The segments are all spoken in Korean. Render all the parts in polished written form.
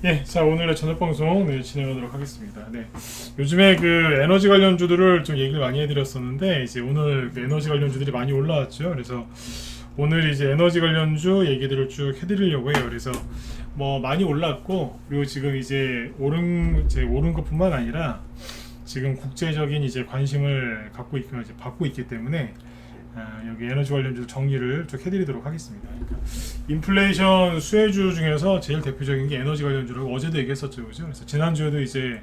예, 자 오늘의 저녁 방송 진행하도록 하겠습니다. 네, 요즘에 그 에너지 관련주들을 좀 얘기를 많이 해드렸었는데 이제 오늘 그 에너지 관련주들이 많이 올라왔죠. 그래서 오늘 이제 에너지 관련주 얘기들을 쭉 해드리려고 해요. 그래서 뭐 많이 올랐고 그리고 지금 이제 오른 것뿐만 아니라 지금 국제적인 이제 관심을 갖고 있고 이제 받고 있기 때문에 여기 에너지 관련주 정리를 쭉 해드리도록 하겠습니다. 그러니까 인플레이션 수혜주 중에서 제일 대표적인 게 에너지 관련주라고 어제도 얘기했었죠, 그죠? 그래서 지난주에도 이제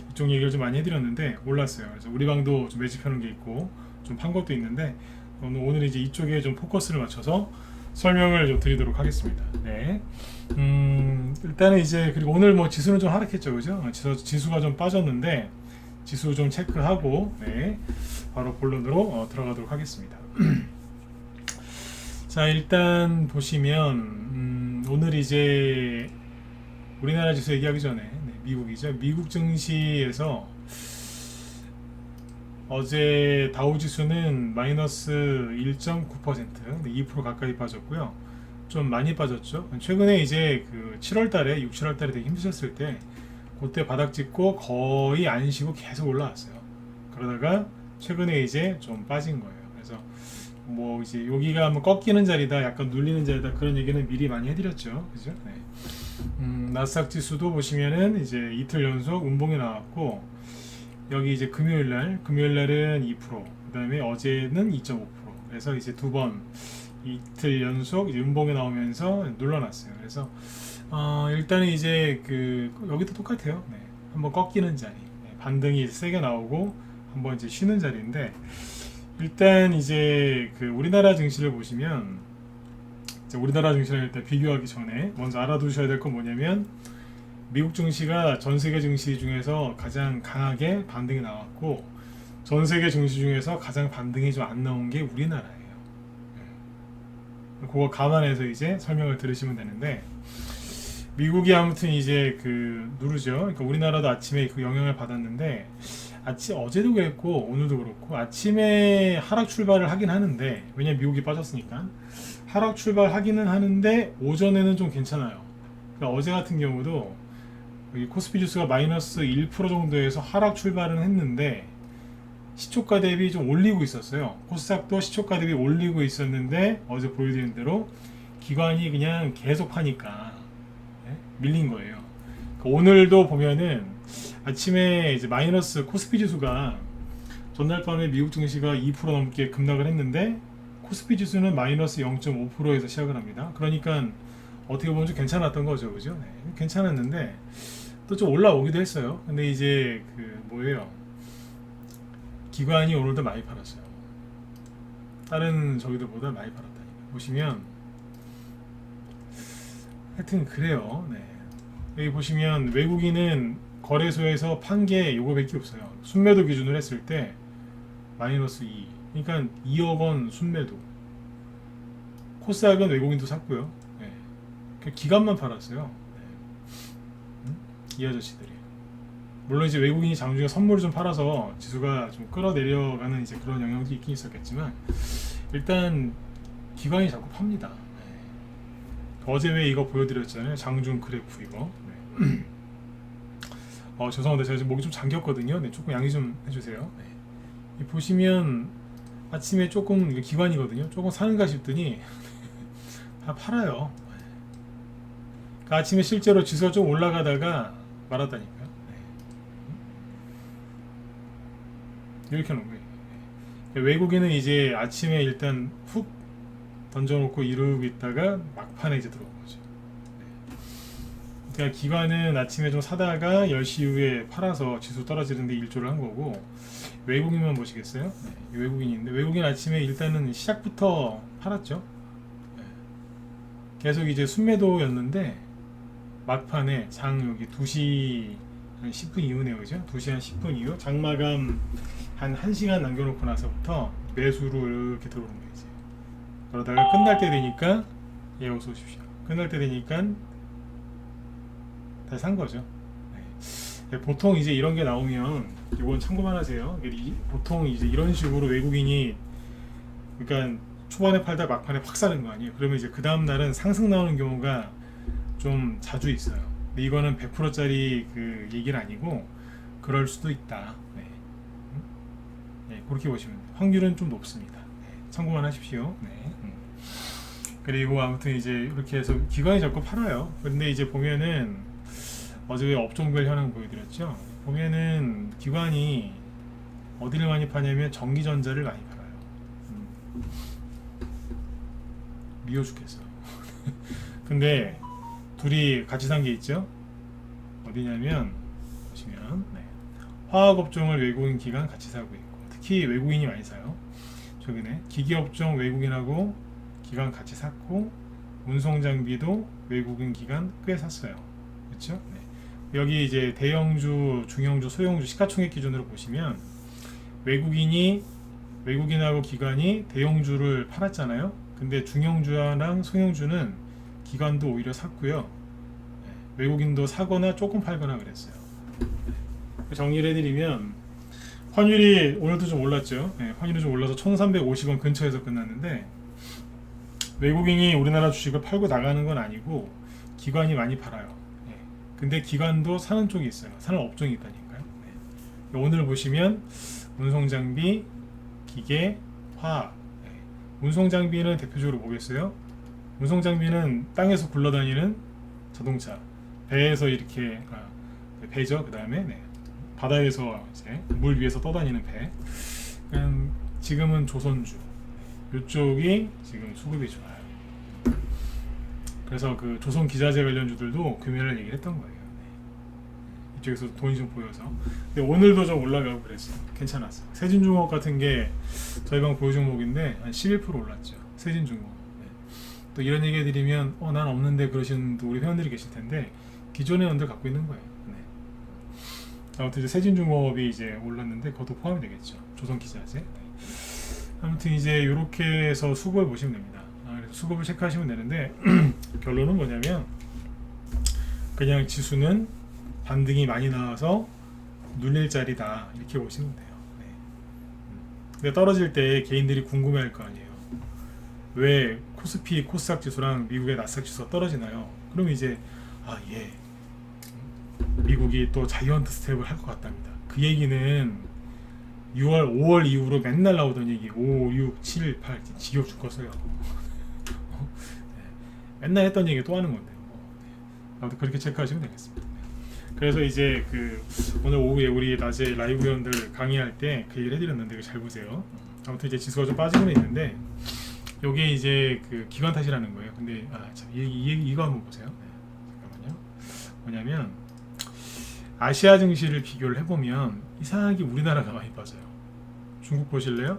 이쪽 얘기를 좀 많이 해드렸는데 올랐어요. 그래서 우리 방도 좀 매집하는 게 있고 좀 판 것도 있는데 오늘 이제 이쪽에 좀 포커스를 맞춰서 설명을 좀 드리도록 하겠습니다. 네. 일단은 이제 그리고 오늘 뭐 지수는 좀 하락했죠, 그죠? 지수가 좀 빠졌는데 지수 좀 체크하고 네. 바로 본론으로 들어가도록 하겠습니다. 자 일단 보시면 오늘 이제 우리나라 지수 얘기하기 전에 미국이죠. 미국 증시에서 어제 다우지수는 마이너스 1.9% 2% 가까이 빠졌고요. 좀 많이 빠졌죠. 최근에 이제 그 7월달에 6, 7월달에 되게 힘드셨을 때 그때 바닥 찍고 거의 안 쉬고 계속 올라왔어요. 그러다가 최근에 이제 좀 빠진 거예요. 그래서 뭐 이제 여기가 뭐 꺾이는 자리다, 약간 눌리는 자리다 그런 얘기는 미리 많이 해드렸죠, 그죠? 네. 나스닥 지수도 보시면은 이제 이틀 연속 음봉이 나왔고 여기 이제 금요일날은 2%, 그다음에 어제는 2.5%. 그래서 이제 두 번 이틀 연속 이제 음봉이 나오면서 눌러놨어요. 그래서 일단은 이제 그 여기도 똑같아요. 네. 한번 꺾이는 자리, 반등이 세게 나오고 한번 이제 쉬는 자리인데 일단 이제 그 우리나라 증시를 보시면 우리나라 증시를 일단 비교하기 전에 먼저 알아두셔야 될 건 뭐냐면 미국 증시가 전 세계 증시 중에서 가장 강하게 반등이 나왔고 전 세계 증시 중에서 가장 반등이 좀 안 나온 게 우리나라예요. 그거 감안해서 이제 설명을 들으시면 되는데 미국이 아무튼 이제 그 누르죠. 그러니까 우리나라도 아침에 그 영향을 받았는데 어제도 그랬고 오늘도 그렇고 아침에 하락 출발을 하긴 하는데 왜냐면 미국이 빠졌으니까 하락 출발하기는 하는데 오전에는 좀 괜찮아요. 그러니까 어제 같은 경우도 코스피 지수가 마이너스 1% 정도에서 하락 출발은 했는데 시초가 대비 좀 올리고 있었어요. 코스닥도 시초가 대비 올리고 있었는데 어제 보여드린 대로 기관이 그냥 계속 파니까 밀린 거예요. 그러니까 오늘도 보면은 아침에 이제 마이너스 코스피 지수가 전날 밤에 미국 증시가 2% 넘게 급락을 했는데 코스피 지수는 마이너스 0.5%에서 시작을 합니다. 그러니까 어떻게 보면 좀 괜찮았던 거죠, 그죠? 네, 괜찮았는데 또 좀 올라오기도 했어요. 근데 이제 그 뭐예요? 기관이 오늘도 많이 팔았어요. 다른 저기들보다 많이 팔았다니까. 보시면 하여튼 그래요. 네. 여기 보시면 외국인은 거래소에서 판 게 요거밖에 없어요. 순매도 기준으로 했을 때 마이너스 2. 그러니까 2억 원 순매도. 코스닥은 외국인도 샀고요. 네. 기관만 팔았어요. 네. 이 아저씨들이. 물론 이제 외국인이 장중에 선물을 좀 팔아서 지수가 좀 끌어내려가는 이제 그런 영향도 있긴 있었겠지만 일단 기관이 자꾸 팝니다. 네. 어제 왜 이거 보여드렸잖아요. 장중 그래프 이거. 네. 죄송한데 제가 지금 목이 좀 잠겼거든요. 네, 조금 양해 좀 해주세요. 네. 보시면 아침에 조금 기관이거든요. 조금 사는가 싶더니 다 팔아요. 그러니까 아침에 실제로 지수가 좀 올라가다가 말았다니까요. 네. 이렇게 놓은 거예요. 네. 외국인은 이제 아침에 일단 훅 던져놓고 이러고 있다가 막판에 이제 들어온 거죠. 그러니까 기관은 아침에 좀 사다가 10시 이후에 팔아서 지수 떨어지는데 일조를 한 거고 외국인만 보시겠어요? 네, 외국인인데 외국인 아침에 일단은 시작부터 팔았죠. 네. 계속 이제 순매도였는데 막판에 장 여기 2시 한 10분 이후네요, 그죠? 2시 한 10분 이후 장마감 한 1시간 남겨놓고 나서부터 매수로 이렇게 들어오는 거예요. 이제. 그러다가 끝날 때 되니까 어서 오십시오. 끝날 때 되니까 다시 산 거죠. 네. 보통 이제 이런 게 나오면 이건 참고만 하세요. 보통 이제 이런 식으로 외국인이 그러니까 초반에 팔다 막판에 확 사는 거 아니에요. 그러면 이제 그 다음 날은 상승 나오는 경우가 좀 자주 있어요. 근데 이거는 100%짜리 그 얘기는 아니고 그럴 수도 있다. 네. 네, 그렇게 보시면 돼요. 확률은 좀 높습니다. 네, 참고만 하십시오. 네. 그리고 아무튼 이제 이렇게 해서 기관이 자꾸 팔아요. 근데 이제 보면은 어제 업종별 현황 보여드렸죠. 보면은 기관이 어디를 많이 파냐면 전기전자를 많이 팔아요. 미워 죽겠어. 근데 둘이 같이 산 게 있죠. 어디냐면 보시면 네. 화학업종을 외국인 기관 같이 사고 있고, 특히 외국인이 많이 사요. 최근에 기계업종 외국인하고 기관 같이 샀고, 운송장비도 외국인 기관 꽤 샀어요. 그렇죠? 네. 여기 이제 대형주, 중형주, 소형주 시가총액 기준으로 보시면 외국인하고 기관이 대형주를 팔았잖아요. 근데 중형주랑 소형주는 기관도 오히려 샀고요. 네. 외국인도 사거나 조금 팔거나 그랬어요. 네. 정리를 해드리면 환율이 오늘도 좀 올랐죠. 네. 환율이 좀 올라서 1350원 근처에서 끝났는데, 외국인이 우리나라 주식을 팔고 나가는 건 아니고 기관이 많이 팔아요. 네. 근데 기관도 사는 쪽이 있어요. 사는 업종이 있다니까요. 네. 오늘 보시면 운송장비, 기계, 화학. 네. 운송장비는 대표적으로 뭐겠어요? 운송장비는 땅에서 굴러다니는 자동차, 배에서 이렇게 배죠. 그 다음에 네. 바다에서 이제 물 위에서 떠다니는 배. 지금은 조선주. 이쪽이 지금 수급이 좋아요. 그래서 그 조선 기자재 관련주들도 금요일에 얘기를 했던 거예요. 네. 이쪽에서 돈이 좀 보여서. 근데 오늘도 좀 올라가고 그랬어요. 괜찮았어요. 세진중공업 같은 게 저희 방 보유 종목인데 한 11% 올랐죠. 세진중공업. 네. 또 이런 얘기 해드리면 난 없는데 그러시는 우리 회원들이 계실 텐데 기존의 회원들 갖고 있는 거예요. 네. 아무튼 이제 세진중공업이 이제 올랐는데 그것도 포함이 되겠죠. 조선 기자재. 네. 아무튼 이제 이렇게 해서 수급을 보시면 됩니다. 그래서 수급을 체크하시면 되는데 결론은 뭐냐면 그냥 지수는 반등이 많이 나와서 눌릴 자리다 이렇게 보시면 돼요. 네. 근데 떨어질 때 개인들이 궁금해할 거 아니에요. 왜 코스피 코스닥 지수랑 미국의 나스닥 지수가 떨어지나요? 그럼 이제 미국이 또 자이언트 스텝을 할 것 같답니다. 그 얘기는 6월, 5월 이후로 맨날 나오던 얘기 5, 6, 7, 8 지겨워 죽겠어요. 맨날 했던 얘기 또 하는 건데 아무튼 그렇게 체크하시면 되겠습니다. 그래서 이제 그 오늘 오후에 우리 낮에 라이브 회원들 강의할 때 그 얘기를 해드렸는데 이거 잘 보세요. 아무튼 이제 지수가 좀 빠지고는 있는데 요게 이제 그 기관 탓이라는 거예요. 근데 참 이거 한번 보세요. 네, 잠깐만요. 뭐냐면 아시아 증시를 비교를 해보면 이상하게 우리나라가 많이 빠져요. 중국 보실래요?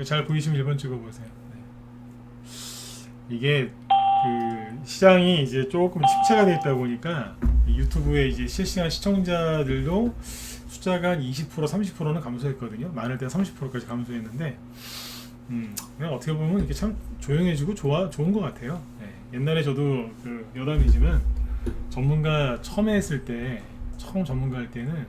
잘 보이시면 1번 찍어보세요. 네. 이게 그 시장이 이제 조금 침체가 되어 있다 보니까 유튜브에 이제 실시간 시청자들도 숫자가 한 20% 30%는 감소했거든요. 많을 때 30%까지 감소했는데 그냥 어떻게 보면 이렇게 참 조용해지고 좋은 것 같아요. 네. 옛날에 저도 그 여담이지만 전문가 처음 전문가 할 때는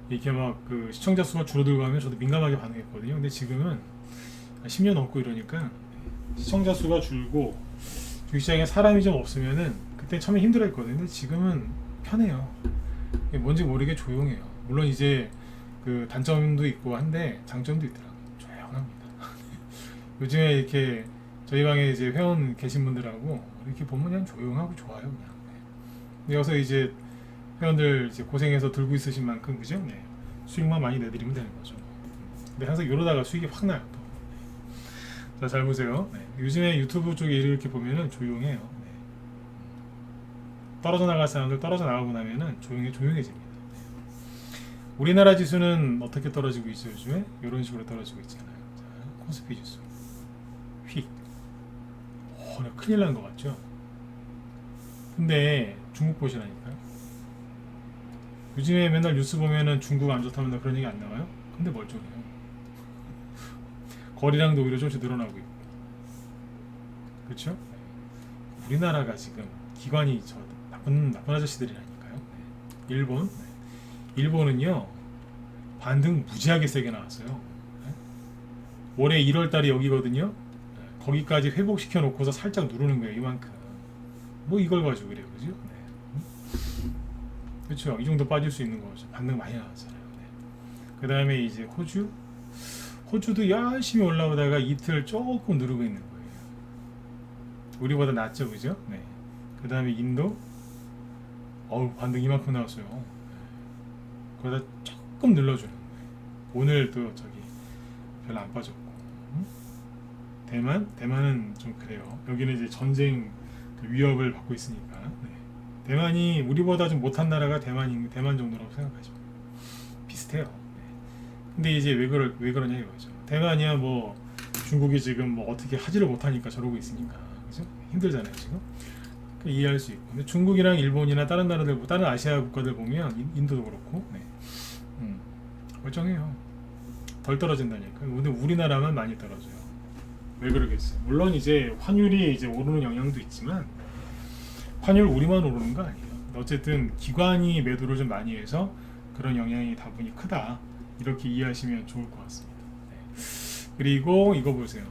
이렇게 막 그 시청자 수가 줄어들고 하면 저도 민감하게 반응했거든요. 근데 지금은 10년 넘고 이러니까 시청자 수가 줄고 주식시장에 사람이 좀 없으면은 그때 처음에 힘들어했거든요. 근데 지금은 편해요. 뭔지 모르게 조용해요. 물론 이제 그 단점도 있고 한데 장점도 있더라고요. 조용합니다. 요즘에 이렇게 저희 방에 이제 회원 계신 분들하고 이렇게 보면 그냥 조용하고 좋아요. 그냥. 여기서 이제 회원들 이제 고생해서 들고 있으신 만큼 그죠? 네. 수익만 많이 내드리면 되는 거죠. 근데 항상 이러다가 수익이 확 나요. 또. 자, 잘 보세요. 네. 요즘에 유튜브 쪽에 이렇게 보면은 조용해요. 네. 떨어져 나갈 사람들 떨어져 나가고 나면은 조용해집니다. 네. 우리나라 지수는 어떻게 떨어지고 있어요? 요즘에 이런 식으로 떨어지고 있잖아요. 자, 코스피 지수 휙. 큰일 난 것 같죠? 근데 중국 보시라니까요. 요즘에 맨날 뉴스 보면은 중국 안 좋다면 그런 얘기 안 나와요? 근데 멀쩡해요. 거리량도 오히려 조금씩 늘어나고 있고. 그렇죠? 우리나라가 지금 기관이 저 나쁜 아저씨들이라니까요. 네. 일본. 네. 일본은요 반등 무지하게 세게 나왔어요. 네. 올해 1월달이 여기거든요. 네. 거기까지 회복시켜 놓고서 살짝 누르는 거예요. 이만큼. 뭐 이걸 가지고 그래요, 그죠? 네. 그렇죠. 이 정도 빠질 수 있는 거죠. 반등 많이 나왔잖아요. 네. 그 다음에 이제 호주도 열심히 올라오다가 이틀 조금 누르고 있는 거예요. 우리보다 낫죠, 그죠? 네. 그 다음에 인도, 반등 이만큼 나왔어요. 그러다 조금 눌러주는 거예요. 오늘도 저기 별로 안 빠졌고. 대만은 좀 그래요. 여기는 이제 전쟁 위협을 받고 있으니까. 네. 대만이 우리보다 좀 못한 나라가 대만 정도라고 생각하시면 비슷해요. 네. 근데 이제 왜 그러냐 이거죠. 대만이야 뭐 중국이 지금 뭐 어떻게 하지를 못하니까 저러고 있으니까, 그죠? 힘들잖아요 지금. 이해할 수 있고. 근데 중국이랑 일본이나 다른 나라들, 다른 아시아 국가들 보면 인도도 그렇고, 네. 멀쩡해요. 덜 떨어진다니까. 근데 우리나라만 많이 떨어져요. 왜 그러겠어요? 물론 이제 환율이 이제 오르는 영향도 있지만, 환율 우리만 오르는 거 아니에요. 어쨌든 기관이 매도를 좀 많이 해서 그런 영향이 다분히 크다. 이렇게 이해하시면 좋을 것 같습니다. 네. 그리고 이거 보세요.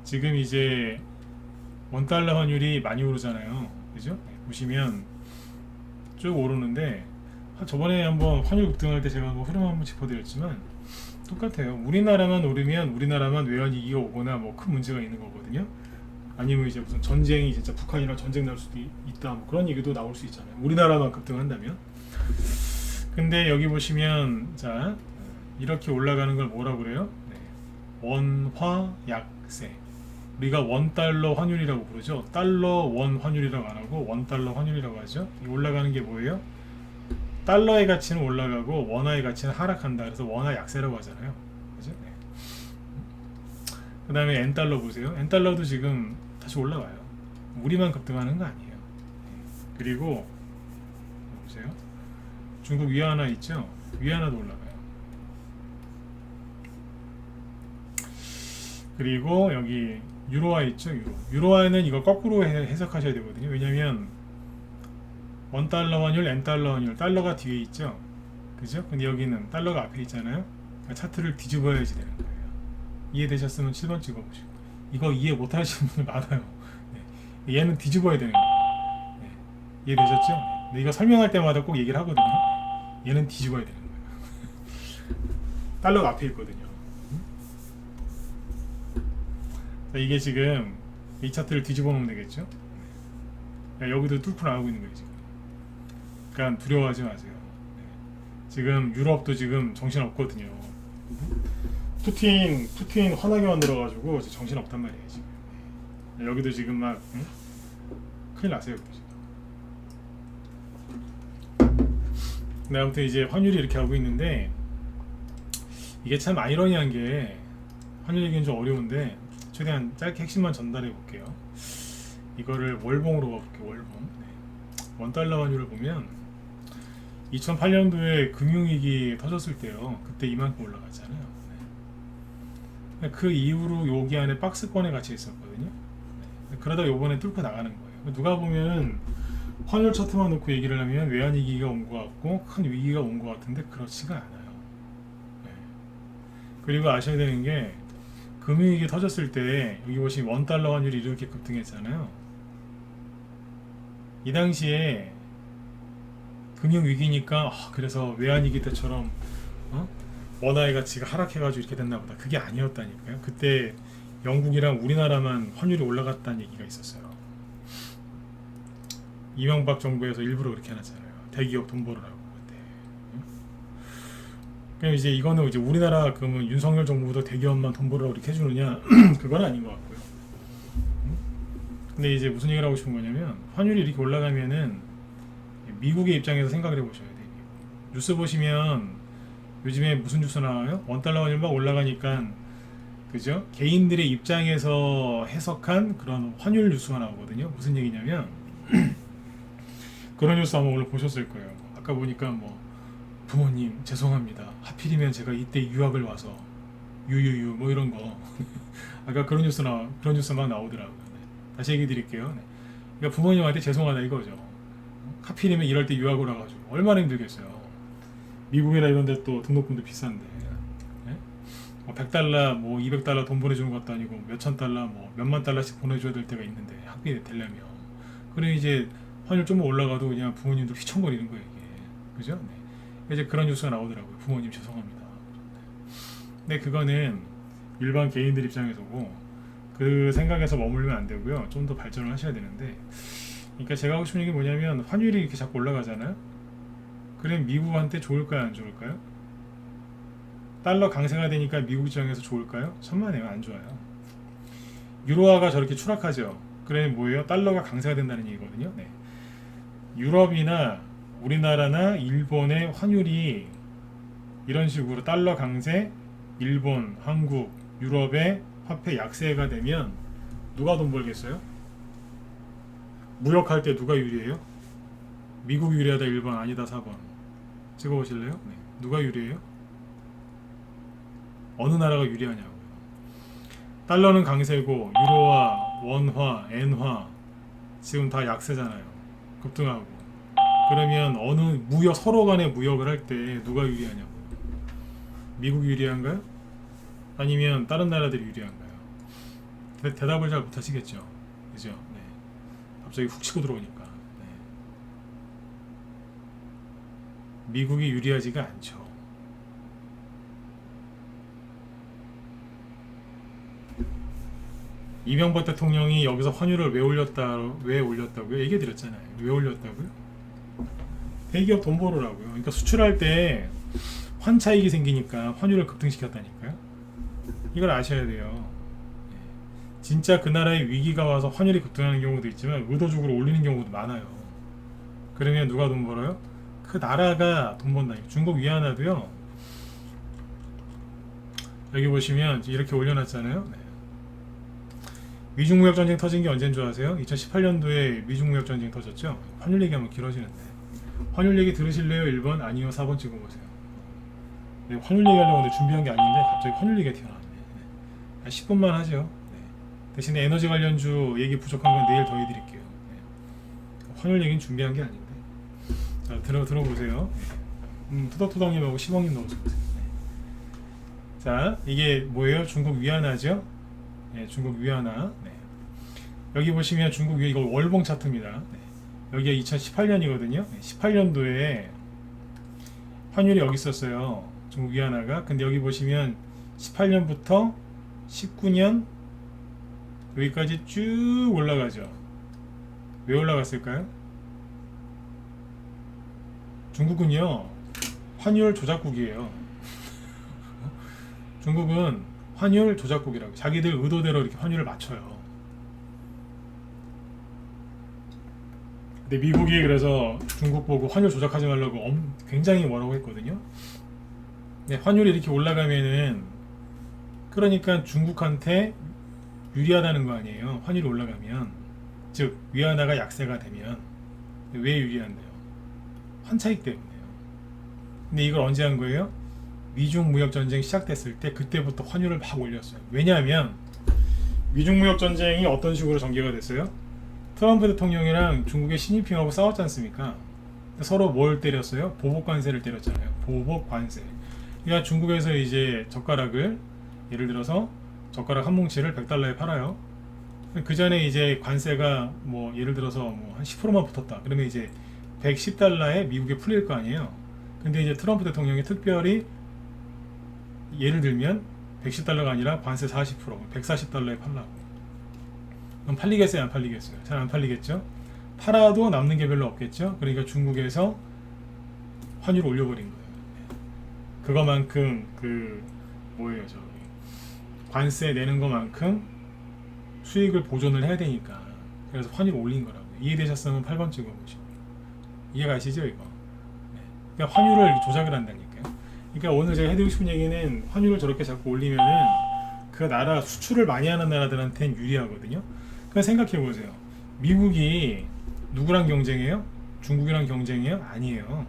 지금 이제 원달러 환율이 많이 오르잖아요. 그죠? 네. 보시면 쭉 오르는데, 저번에 한번 환율 급등할 때 제가 한번 흐름 한번 짚어드렸지만 똑같아요. 우리나라만 오르면 우리나라만 외환위기가 오거나 뭐 큰 문제가 있는 거거든요. 아니면 이제 무슨 전쟁이 진짜 북한이랑 전쟁 날 수도 있다, 뭐 그런 얘기도 나올 수 있잖아요. 우리나라만 급등한다면. 근데 여기 보시면 자 이렇게 올라가는 걸 뭐라고 그래요? 네. 원화약세. 우리가 원달러 환율이라고 부르죠. 달러 원 환율이라고 안 하고 원달러 환율이라고 하죠. 이 올라가는 게 뭐예요? 달러의 가치는 올라가고 원화의 가치는 하락한다. 그래서 원화 약세라고 하잖아요. 그죠? 네. 그 다음에 엔달러 보세요. 엔달러도 지금 다시 올라가요. 우리만 급등하는 거 아니에요. 그리고 보세요. 중국 위안화 있죠? 위안화도 올라가요. 그리고 여기 유로화 있죠? 유로화에는 이거 거꾸로 해석하셔야 되거든요. 왜냐면 원달러 환율, 엔달러 환율, 달러가 뒤에 있죠? 그죠? 근데 여기는 달러가 앞에 있잖아요? 그러니까 차트를 뒤집어야지 되는 거예요. 이해되셨으면 7번 찍어보시고. 이거 이해 못하시는 분들 많아요. 네. 얘는 뒤집어야 되는 거예요. 네. 이해되셨죠? 네. 근데 이거 설명할 때마다 꼭 얘기를 하거든요. 얘는 뒤집어야 되는 거예요. 달러가 앞에 있거든요. 이게 지금 이 차트를 뒤집어 놓으면 되겠죠? 네. 여기도 뚫고 나오고 있는 거예요, 지금. 그러니까 두려워하지 마세요. 네. 지금 유럽도 지금 정신 없거든요. 푸틴 화나게 만들어가지고 정신 없단 말이에요 지금. 네. 여기도 지금 막 큰일 나세요 지금. 네, 아무튼 이제 환율이 이렇게 하고 있는데 이게 참 아이러니한 게 환율 얘기는 좀 어려운데 최대한 짧게 핵심만 전달해 볼게요. 이거를 월봉으로 가볼게요. 월봉. 네. 원달러 환율을 보면 2008년도에 금융위기 터졌을 때요. 그때 이만큼 올라갔잖아요. 네. 그 이후로 여기 안에 박스권에 같이 있었거든요. 네. 그러다 요번에 뚫고 나가는 거예요. 누가 보면 환율 차트만 놓고 얘기를 하면 외환위기가 온 것 같고 큰 위기가 온 것 같은데 그렇지가 않아요. 네. 그리고 아셔야 되는 게 금융위기 터졌을 때 여기 보시면 원달러 환율이 이렇게 급등했잖아요. 이 당시에 금융위기니까 그래서 외환위기 때처럼 원화의 가치가 하락해가지고 이렇게 됐나 보다. 그게 아니었다니까요. 그때 영국이랑 우리나라만 환율이 올라갔다는 얘기가 있었어요. 이명박 정부에서 일부러 그렇게 해놨잖아요. 대기업 돈 벌으라고. 그때. 그럼 이제 이거는 이제 우리나라 그러면 윤석열 정부도 대기업만 돈 벌으라고 이렇게 해주느냐? 그건 아닌 것 같고요. 근데 이제 무슨 얘기를 하고 싶은 거냐면 환율이 이렇게 올라가면은 미국의 입장에서 생각을 해보셔야 돼요. 뉴스 보시면 요즘에 무슨 뉴스 나와요? 원달러 환율 막 올라가니까 그죠? 개인들의 입장에서 해석한 그런 환율 뉴스가 나오거든요. 무슨 얘기냐면 그런 뉴스 아마 오늘 보셨을 거예요. 아까 보니까 뭐 부모님 죄송합니다. 하필이면 제가 이때 유학을 와서 유유유 뭐 이런 거 아까 그런 뉴스 막 나오더라고요. 네. 다시 얘기 드릴게요. 네. 그러니까 부모님한테 죄송하다 이거죠. 하필이면 이럴 때 유학을 와가지고 얼마나 힘들겠어요. 미국이나 이런 데 또 등록금도 비싼데. 네? 뭐 100달러 뭐 200달러 돈 보내주는 것도 아니고 몇천 달러 뭐 몇만 달러씩 보내줘야 될 때가 있는데 학비 되려면 그래 이제 환율 좀 올라가도 그냥 부모님들 휘청거리는 거예요 이게 그죠? 네. 이제 그런 뉴스가 나오더라고요. 부모님 죄송합니다. 근데 그거는 일반 개인들 입장에서고 그 생각에서 머물면 안 되고요. 좀 더 발전을 하셔야 되는데 그러니까 제가 하고 싶은 얘기 뭐냐면 환율이 이렇게 자꾸 올라가잖아요. 그럼 미국한테 좋을까요 안 좋을까요? 달러 강세가 되니까 미국 입장에서 좋을까요? 천만에요. 안 좋아요. 유로화가 저렇게 추락하죠. 그래 뭐예요? 달러가 강세가 된다는 얘기거든요. 네. 유럽이나 우리나라나 일본의 환율이 이런 식으로 달러 강세, 일본, 한국, 유럽의 화폐 약세가 되면 누가 돈 벌겠어요? 무역할 때 누가 유리해요? 미국 유리하다 1번 아니다 4번 찍어보실래요? 네. 누가 유리해요? 어느 나라가 유리하냐고요. 달러는 강세고 유로화, 원화, 엔화 지금 다 약세잖아요. 급등하고. 그러면 어느 무역 서로 간의 무역을 할 때 누가 유리하냐고요. 미국이 유리한가요? 아니면 다른 나라들이 유리한가요? 대답을 잘 못하시겠죠. 그죠? 네. 갑자기 훅 치고 들어오니까. 네. 미국이 유리하지가 않죠. 이명박 대통령이 여기서 환율을 왜 올렸다고요? 얘기 드렸잖아요. 왜 올렸다고요? 대기업 돈 벌으라고요. 그러니까 수출할 때 환차익이 생기니까 환율을 급등시켰다니까요. 이걸 아셔야 돼요. 진짜 그 나라에 위기가 와서 환율이 급등하는 경우도 있지만 의도적으로 올리는 경우도 많아요. 그러면 누가 돈 벌어요? 그 나라가 돈 번다니까. 중국 위안화도요. 여기 보시면 이렇게 올려놨잖아요. 네. 미중무역전쟁 터진 게 언제인 줄 아세요? 2018년도에 미중무역전쟁 터졌죠? 환율 얘기하면 길어지는데 환율 얘기 들으실래요? 1번? 아니요 4번 찍어보세요. 네, 환율 얘기하려고 하는데 준비한 게 아닌데 갑자기 환율 얘기가 튀어나왔네. 네. 10분만 하죠. 네. 대신에 에너지 관련주 얘기 부족한 건 내일 더 해드릴게요. 네. 환율 얘기는 준비한 게 아닌데 자 들어보세요. 네. 투덕투덕님하고 시봉님 넣어주세요. 네. 자 이게 뭐예요? 중국 위안화죠? 네, 중국 위안화. 네. 여기 보시면 중국 위안 이거 월봉 차트입니다. 네. 여기가 2018년이거든요. 18년도에 환율이 여기 있었어요. 중국 위안화가. 근데 여기 보시면 18년부터 19년 여기까지 쭉 올라가죠. 왜 올라갔을까요? 중국은요 환율 조작국이에요. 중국은 환율 조작국이라고 자기들 의도대로 이렇게 환율을 맞춰요. 근데 미국이 그래서 중국 보고 환율 조작하지 말라고 굉장히 뭐라고 했거든요. 근데 환율이 이렇게 올라가면은 그러니까 중국한테 유리하다는 거 아니에요. 환율이 올라가면 즉 위안화가 약세가 되면 왜 유리한데요? 환차익 때문에요. 근데 이걸 언제 한 거예요? 미중 무역 전쟁 시작됐을 때 그때부터 환율을 막 올렸어요. 왜냐하면 미중 무역 전쟁이 어떤 식으로 전개가 됐어요? 트럼프 대통령이랑 중국의 시진핑하고 싸웠지 않습니까? 서로 뭘 때렸어요? 보복 관세를 때렸잖아요. 보복 관세. 그러니까 중국에서 이제 젓가락을 예를 들어서 젓가락 한 뭉치를 100달러에 팔아요. 그 전에 이제 관세가 뭐 예를 들어서 뭐 한 10%만 붙었다. 그러면 이제 110달러에 미국에 풀릴 거 아니에요. 근데 이제 트럼프 대통령이 특별히 예를 들면 110달러가 아니라 관세 40% 140달러에 팔라고. 그럼 팔리겠어요? 안 팔리겠어요? 잘 안 팔리겠죠? 팔아도 남는 게 별로 없겠죠? 그러니까 중국에서 환율을 올려버린 거예요. 그거만큼 그 뭐예요 저기 관세 내는 것만큼 수익을 보존을 해야 되니까 그래서 환율을 올린 거라고. 이해되셨으면 8번 찍어보시고 이해가시죠 이거? 네. 그러니까 환율을 이렇게 조작을 한다니까요. 그러니까 오늘 제가 해드리고 싶은 얘기는 환율을 저렇게 자꾸 올리면은 그 나라 수출을 많이 하는 나라들한테는 유리하거든요. 그냥 생각해 보세요. 미국이 누구랑 경쟁해요? 중국이랑 경쟁해요? 아니에요.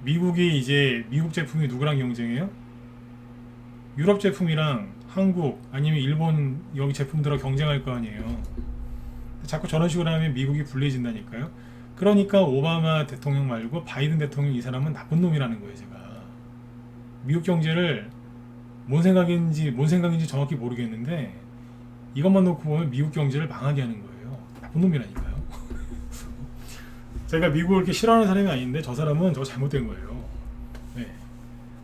미국이 이제 미국 제품이 누구랑 경쟁해요? 유럽 제품이랑 한국 아니면 일본 여기 제품들하고 경쟁할 거 아니에요. 자꾸 저런 식으로 하면 미국이 불리해진다니까요. 그러니까 오바마 대통령 말고 바이든 대통령 이 사람은 나쁜 놈이라는 거예요. 제가 미국 경제를 뭔 생각인지 정확히 모르겠는데 이것만 놓고 보면 미국 경제를 망하게 하는 거예요. 나쁜 놈이라니까요. 제가 미국을 이렇게 싫어하는 사람이 아닌데 저 사람은 저거 잘못된 거예요. 네.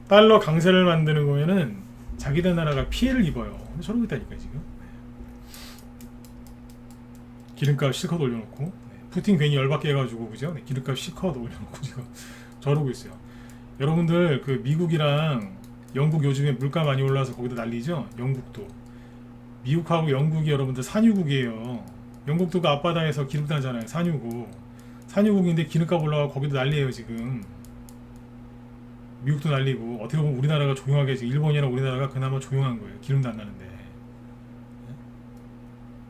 달러 강세를 만드는 거면은 자기들 나라가 피해를 입어요. 저러고 있다니까 지금. 기름값 실컷 올려놓고 푸틴 괜히 열받게 해가지고 그죠? 기름값 실컷 올려놓고 지금 저러고 있어요. 여러분들 그 미국이랑 영국 요즘에 물가 많이 올라서 거기다 난리죠? 영국도 미국하고 영국이 여러분들 산유국이에요. 영국도 그 앞바다에서 기름 타잖아요. 산유국인데 기름값 올라가고 거기도 난리예요 지금. 미국도 난리고 어떻게 보면 우리나라가 조용하게 지금 일본이랑 우리나라가 그나마 조용한 거예요. 기름도 안 나는데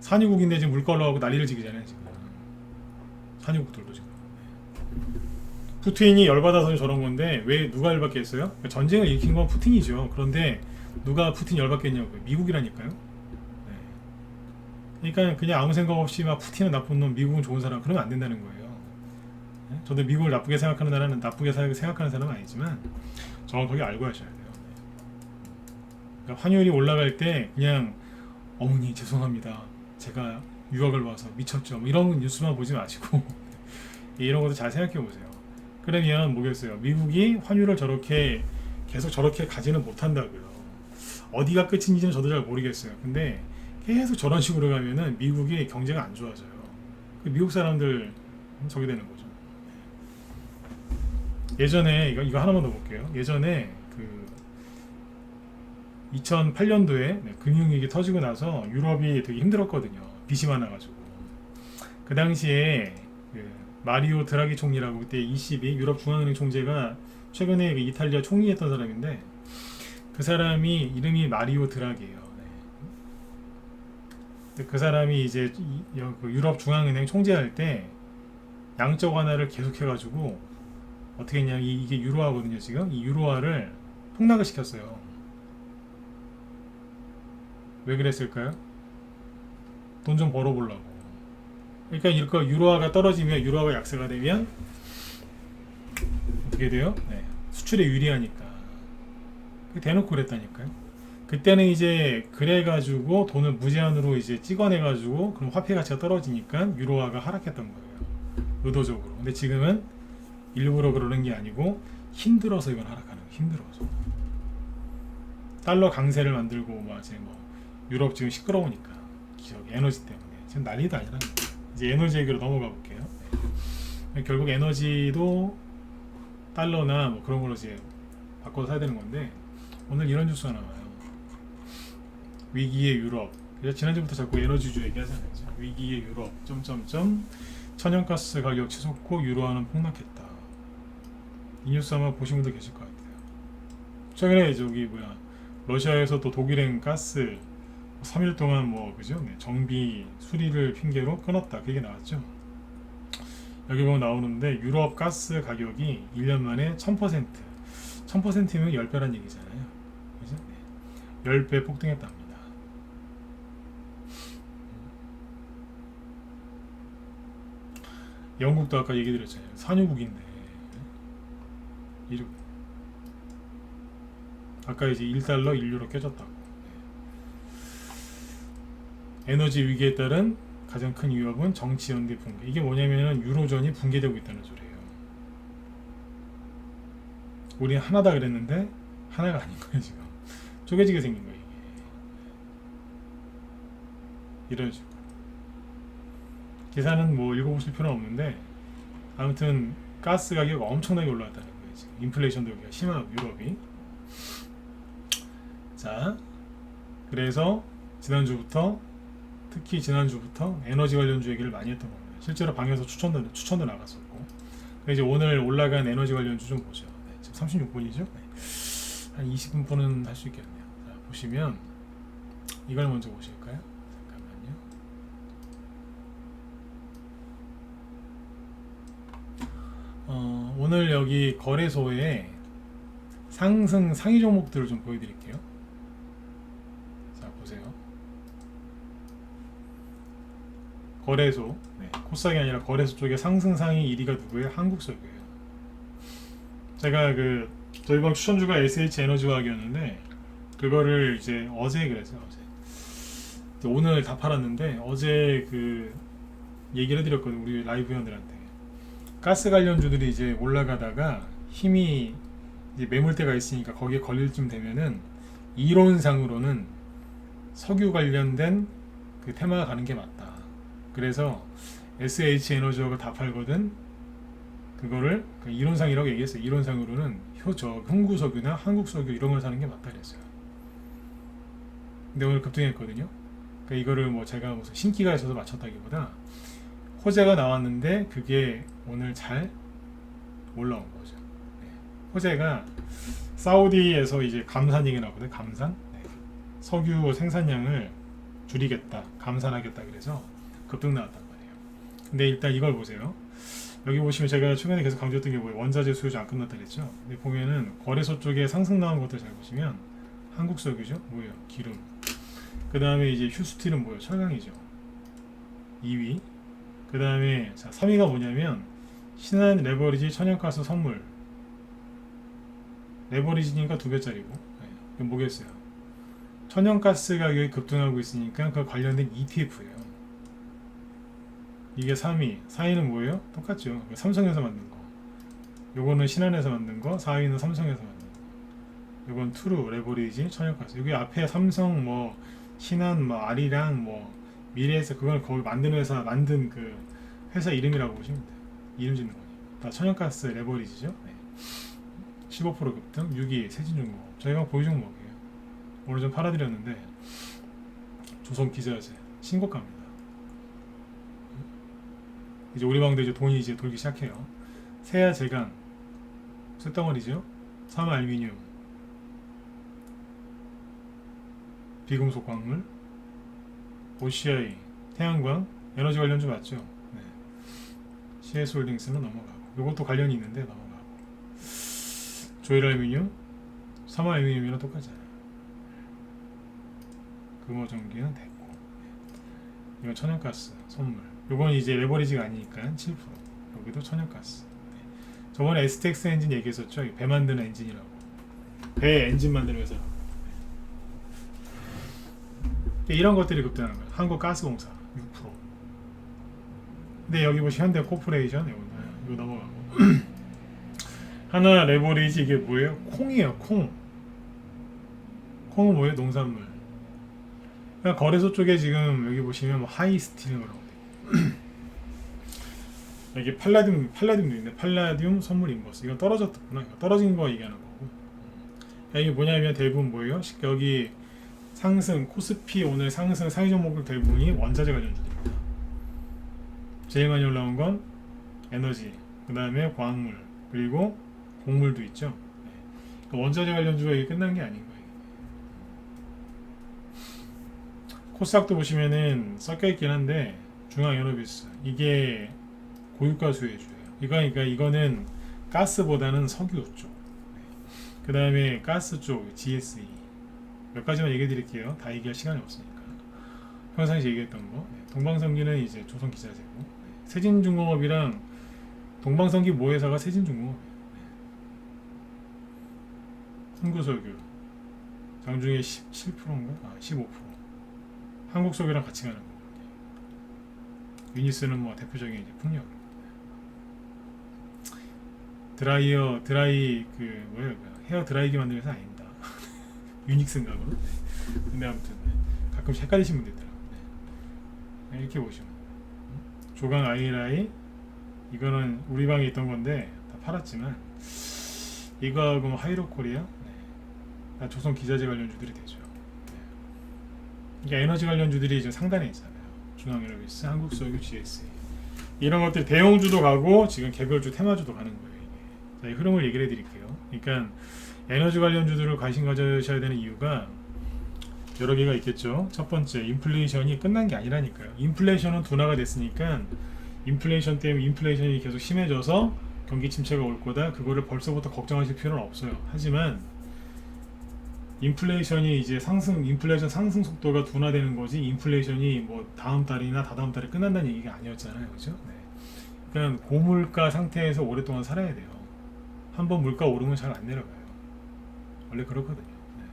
산유국인데 지금 물가 올라가고 난리를 지기잖아요 지금. 산유국들도 지금. 푸틴이 열받아서 저런 건데 왜 누가 열받게 했어요? 전쟁을 일으킨 건 푸틴이죠. 그런데 누가 푸틴 열받게 했냐고요? 미국이라니까요. 그러니까 그냥 아무 생각 없이 막 푸틴은 나쁜 놈, 미국은 좋은 사람 그러면 안 된다는 거예요. 저도 미국을 나쁘게 생각하는 나라는 나쁘게 생각하는 사람은 아니지만 정확하게 알고 하셔야 돼요. 그러니까 환율이 올라갈 때 그냥 어머니 죄송합니다. 제가 유학을 와서 미쳤죠. 뭐 이런 뉴스만 보지 마시고 이런 것도 잘 생각해 보세요. 그러면 뭐겠어요? 미국이 환율을 저렇게 계속 저렇게 가지는 못한다고요. 어디가 끝인지는 저도 잘 모르겠어요. 근데 계속 저런 식으로 가면은 미국의 경제가 안 좋아져요. 미국 사람들 저기 되는 거죠. 예전에 이거 하나만 더 볼게요. 예전에 그 2008년도에 금융위기 터지고 나서 유럽이 되게 힘들었거든요. 빚이 많아가지고. 그 당시에 그 마리오 드라기 총리라고 그때 ECB 유럽 중앙은행 총재가 최근에 그 이탈리아 총리했던 사람인데 그 사람이 이름이 마리오 드라기예요. 그 사람이 이제 유럽 중앙은행 총재할 때 양적 완화를 계속해가지고 어떻게 했냐, 이게 유로화거든요. 지금 이 유로화를 폭락을 시켰어요. 왜 그랬을까요? 돈 좀 벌어보려고. 그러니까 이렇게 유로화가 떨어지면, 유로화가 약세가 되면 어떻게 돼요? 수출에 유리하니까 대놓고 그랬다니까요. 그때는 이제 그래가지고 돈을 무제한으로 이제 찍어내가지고 그럼 화폐 가치가 떨어지니까 유로화가 하락했던 거예요. 의도적으로. 근데 지금은 일부러 그러는 게 아니고 힘들어서 이건 하락하는 거예요. 힘들어서. 달러 강세를 만들고 막 이제 뭐 유럽 지금 시끄러우니까 기저귀 에너지 때문에 지금 난리도 아니라 이제 에너지 얘기로 넘어가 볼게요. 결국 에너지도 달러나 뭐 그런 걸로 이제 바꿔서 사야 되는 건데 오늘 이런 뉴스가 나와요. 위기의 유럽. 지난주부터 자꾸 에너지주 얘기하잖아요. 위기의 유럽. 천연가스 가격 치솟 후 유로화는 폭락했다. 이 뉴스 아마 보신 분들 계실 것 같아요. 최근에 러시아에서 또 독일행 가스 3일 동안 그죠? 정비 수리를 핑계로 끊었다. 그게 나왔죠. 여기 보면 나오는데 유럽 가스 가격이 1년 만에 1000%. 1000%면 10배란 얘기잖아요. 그죠? 10배 폭등했답니다. 영국도 아까 얘기 드렸잖아요. 산유국인데 아까 이제 1달러 1유로 깨졌다고. 에너지 위기에 따른 가장 큰 위협은 정치 연대 붕괴. 이게 뭐냐면은 유로존이 붕괴되고 있다는 소리예요. 우리 하나다 그랬는데 하나가 아닌 거예요. 지금 쪼개지게 생긴 거예요. 이런 식으로. 계산은 읽어보실 필요는 없는데 아무튼 가스 가격 엄청나게 올라왔다는 거예요. 지금 인플레이션도 여기가 심하고 유럽이. 자, 그래서 특히 지난주부터 에너지 관련주 얘기를 많이 했던 겁니다. 실제로 방에서 추천도 나갔었고. 이제 오늘 올라간 에너지 관련주 좀 보죠. 지금 36분이죠. 한 20분은 할 수 있겠네요. 자, 보시면 이걸 먼저 보실까요? 오늘 여기 거래소에 상위 종목들을 좀 보여드릴게요. 자, 보세요. 거래소, 코스닥이 아니라 거래소 쪽에 상승 상위 1위가 누구예요? 한국석이에요. 제가 저번 추천주가 SH에너지화학이었는데 그거를 이제 어제 그랬어요. 어제. 오늘 다 팔았는데 어제 그 얘기를 해드렸거든 우리 라이브 회원들한테. 가스 관련주들이 이제 올라가다가 힘이 이제 매물대가 있으니까 거기에 걸릴 쯤 되면은 이론상으로는 석유 관련된 그 테마가 가는 게 맞다. 그래서 SH 에너지워가 다 팔거든. 그거를 그 이론상이라고 얘기했어요. 이론상으로는 흥구석유나 한국석유 이런 걸 사는 게 맞다 그랬어요. 근데 오늘 급등했거든요. 그러니까 이거를 뭐 제가 무슨 신기가 있어서 맞췄다기보다 호재가 나왔는데 그게 오늘 잘 올라온 거죠. 네. 호재가 사우디에서 이제 감산 얘기 나오거든요. 감산. 네. 석유 생산량을 줄이겠다, 감산하겠다 그래서 급등 나왔단 말이에요. 근데 일단 이걸 보세요. 여기 보시면 제가 최근에 계속 강조했던 게 뭐예요? 원자재 수요자 안 끝났다 그랬죠. 근데 보면은 거래소 쪽에 상승 나온 것들 잘 보시면 한국석유죠. 뭐예요? 기름. 그 다음에 이제 휴스틸은 뭐예요? 철강이죠. 2위. 그 다음에 3위가 뭐냐면 신한 레버리지 천연가스 선물. 레버리지니까 2배짜리고. 네. 이건 뭐겠어요? 천연가스 가격이 급등하고 있으니까 그 관련된 ETF예요. 이게 3위. 4위는 뭐예요? 똑같죠. 삼성에서 만든 거. 요거는 신한에서 만든 거. 4위는 삼성에서 만든 거. 요건 투루 레버리지 천연가스. 여기 앞에 삼성 뭐 신한 뭐 아리랑 뭐 미래에서 그걸 거기 만든 회사 만든 그 회사 이름이라고 보시면 돼요. 이름 짓는 거예요. 다 천연가스 레버리지죠. 네. 15% 급등. 6위 세진중공업. 저희가 보유 종목이에요. 오늘 좀 팔아드렸는데 조선기자재 신고가입니다. 이제 우리 방도 이제 돈이 이제 돌기 시작해요. 세아제강 쇳덩어리죠. 삼알미늄 비금속 광물 OCI 태양광 에너지 관련주 맞죠? 네. CS홀딩스는 넘어가고 이것도 관련이 있는데 넘어가고 조일알미늄 삼알미늄이랑 똑같잖아요. 금호전기는 됐고 이건 천연가스 선물. 요건 이제 레버리지가 아니니까 7%. 여기도 천연가스. 네. 저번에 STX 엔진 얘기했었죠. 배 만드는 엔진이라고. 배 엔진 만드는 회사라고. 네. 이런 것들이 급등하는 거예요. 한국가스공사 6%. 근데 여기 보시 현대코퍼레이션 이거 넘어가고. 하나 레버리지 이게 뭐예요? 콩이에요. 콩. 콩은 뭐예요? 농산물. 그러니까 거래소 쪽에 지금 여기 보시면 뭐 하이스틸 그런 거. 여기 팔라듐도 있네. 팔라듐 선물 인버스. 이거 떨어졌구나. 이거 떨어진 거 얘기하는 거고. 이게 뭐냐면 대부분 뭐예요? 여기 상승 코스피 오늘 상승 상위 종목들 대부분이 원자재 관련주입니다. 제일 많이 올라온 건 에너지, 그 다음에 광물, 그리고 곡물도 있죠. 네. 그러니까 원자재 관련주가 이게 끝난 게 아닌 거예요. 코스닥도 보시면은 섞여 있긴 한데 중앙연합뉴스 이게 고유가 수혜주예요. 그러니까 이거는 가스보다는 석유 쪽. 그 다음에 가스 쪽 GSE 몇 가지만 얘기해 드릴게요. 다 얘기할 시간이 없으니까. 평상시 얘기했던 거. 동방성기는 이제 조선기자재고, 세진중공업이랑 동방성기 모회사가 세진중공업이에요. 흥구석유 장중에 17%인가? 15%. 한국석유랑 같이 가는 거거든요. 유니스는 뭐 대표적인 이제 풍력. 드라이 그 뭐예요? 헤어 드라이기 만드는 회사 아닙니다. 유닉스인가 그거? 근데 아무튼 가끔씩 헷갈리시는 분들 있더라고요. 네. 이렇게 보시면 조강 아이라이 이거는 우리 방에 있던 건데 다 팔았지만 이거하고 뭐 하이로코리아 네. 다 조선 기자재 관련주들이 되죠. 네. 그러니까 에너지 관련주들이 지금 상단에 있잖아요. 중앙연합뉴스, 한국석유, GSE 이런 것들 대형주도 가고 지금 개별주, 테마주도 가는 거예요. 자, 이 흐름을 얘기를 해드릴게요. 그러니까 에너지 관련주들을 관심 가져셔야 되는 이유가 여러 개가 있겠죠. 첫 번째, 인플레이션이 끝난 게 아니라니까요. 인플레이션은 둔화가 됐으니까 인플레이션 때문에 인플레이션이 계속 심해져서 경기 침체가 올 거다. 그거를 벌써부터 걱정하실 필요는 없어요. 하지만 인플레이션이 이제 인플레이션 상승 속도가 둔화되는 거지 인플레이션이 뭐 다음 달이나 다다음 달에 끝난다는 얘기가 아니었잖아요. 그죠? 네. 그러니까 고물가 상태에서 오랫동안 살아야 돼요. 한번 물가 오르면 잘 안 내려가요. 원래 그렇거든요. 네.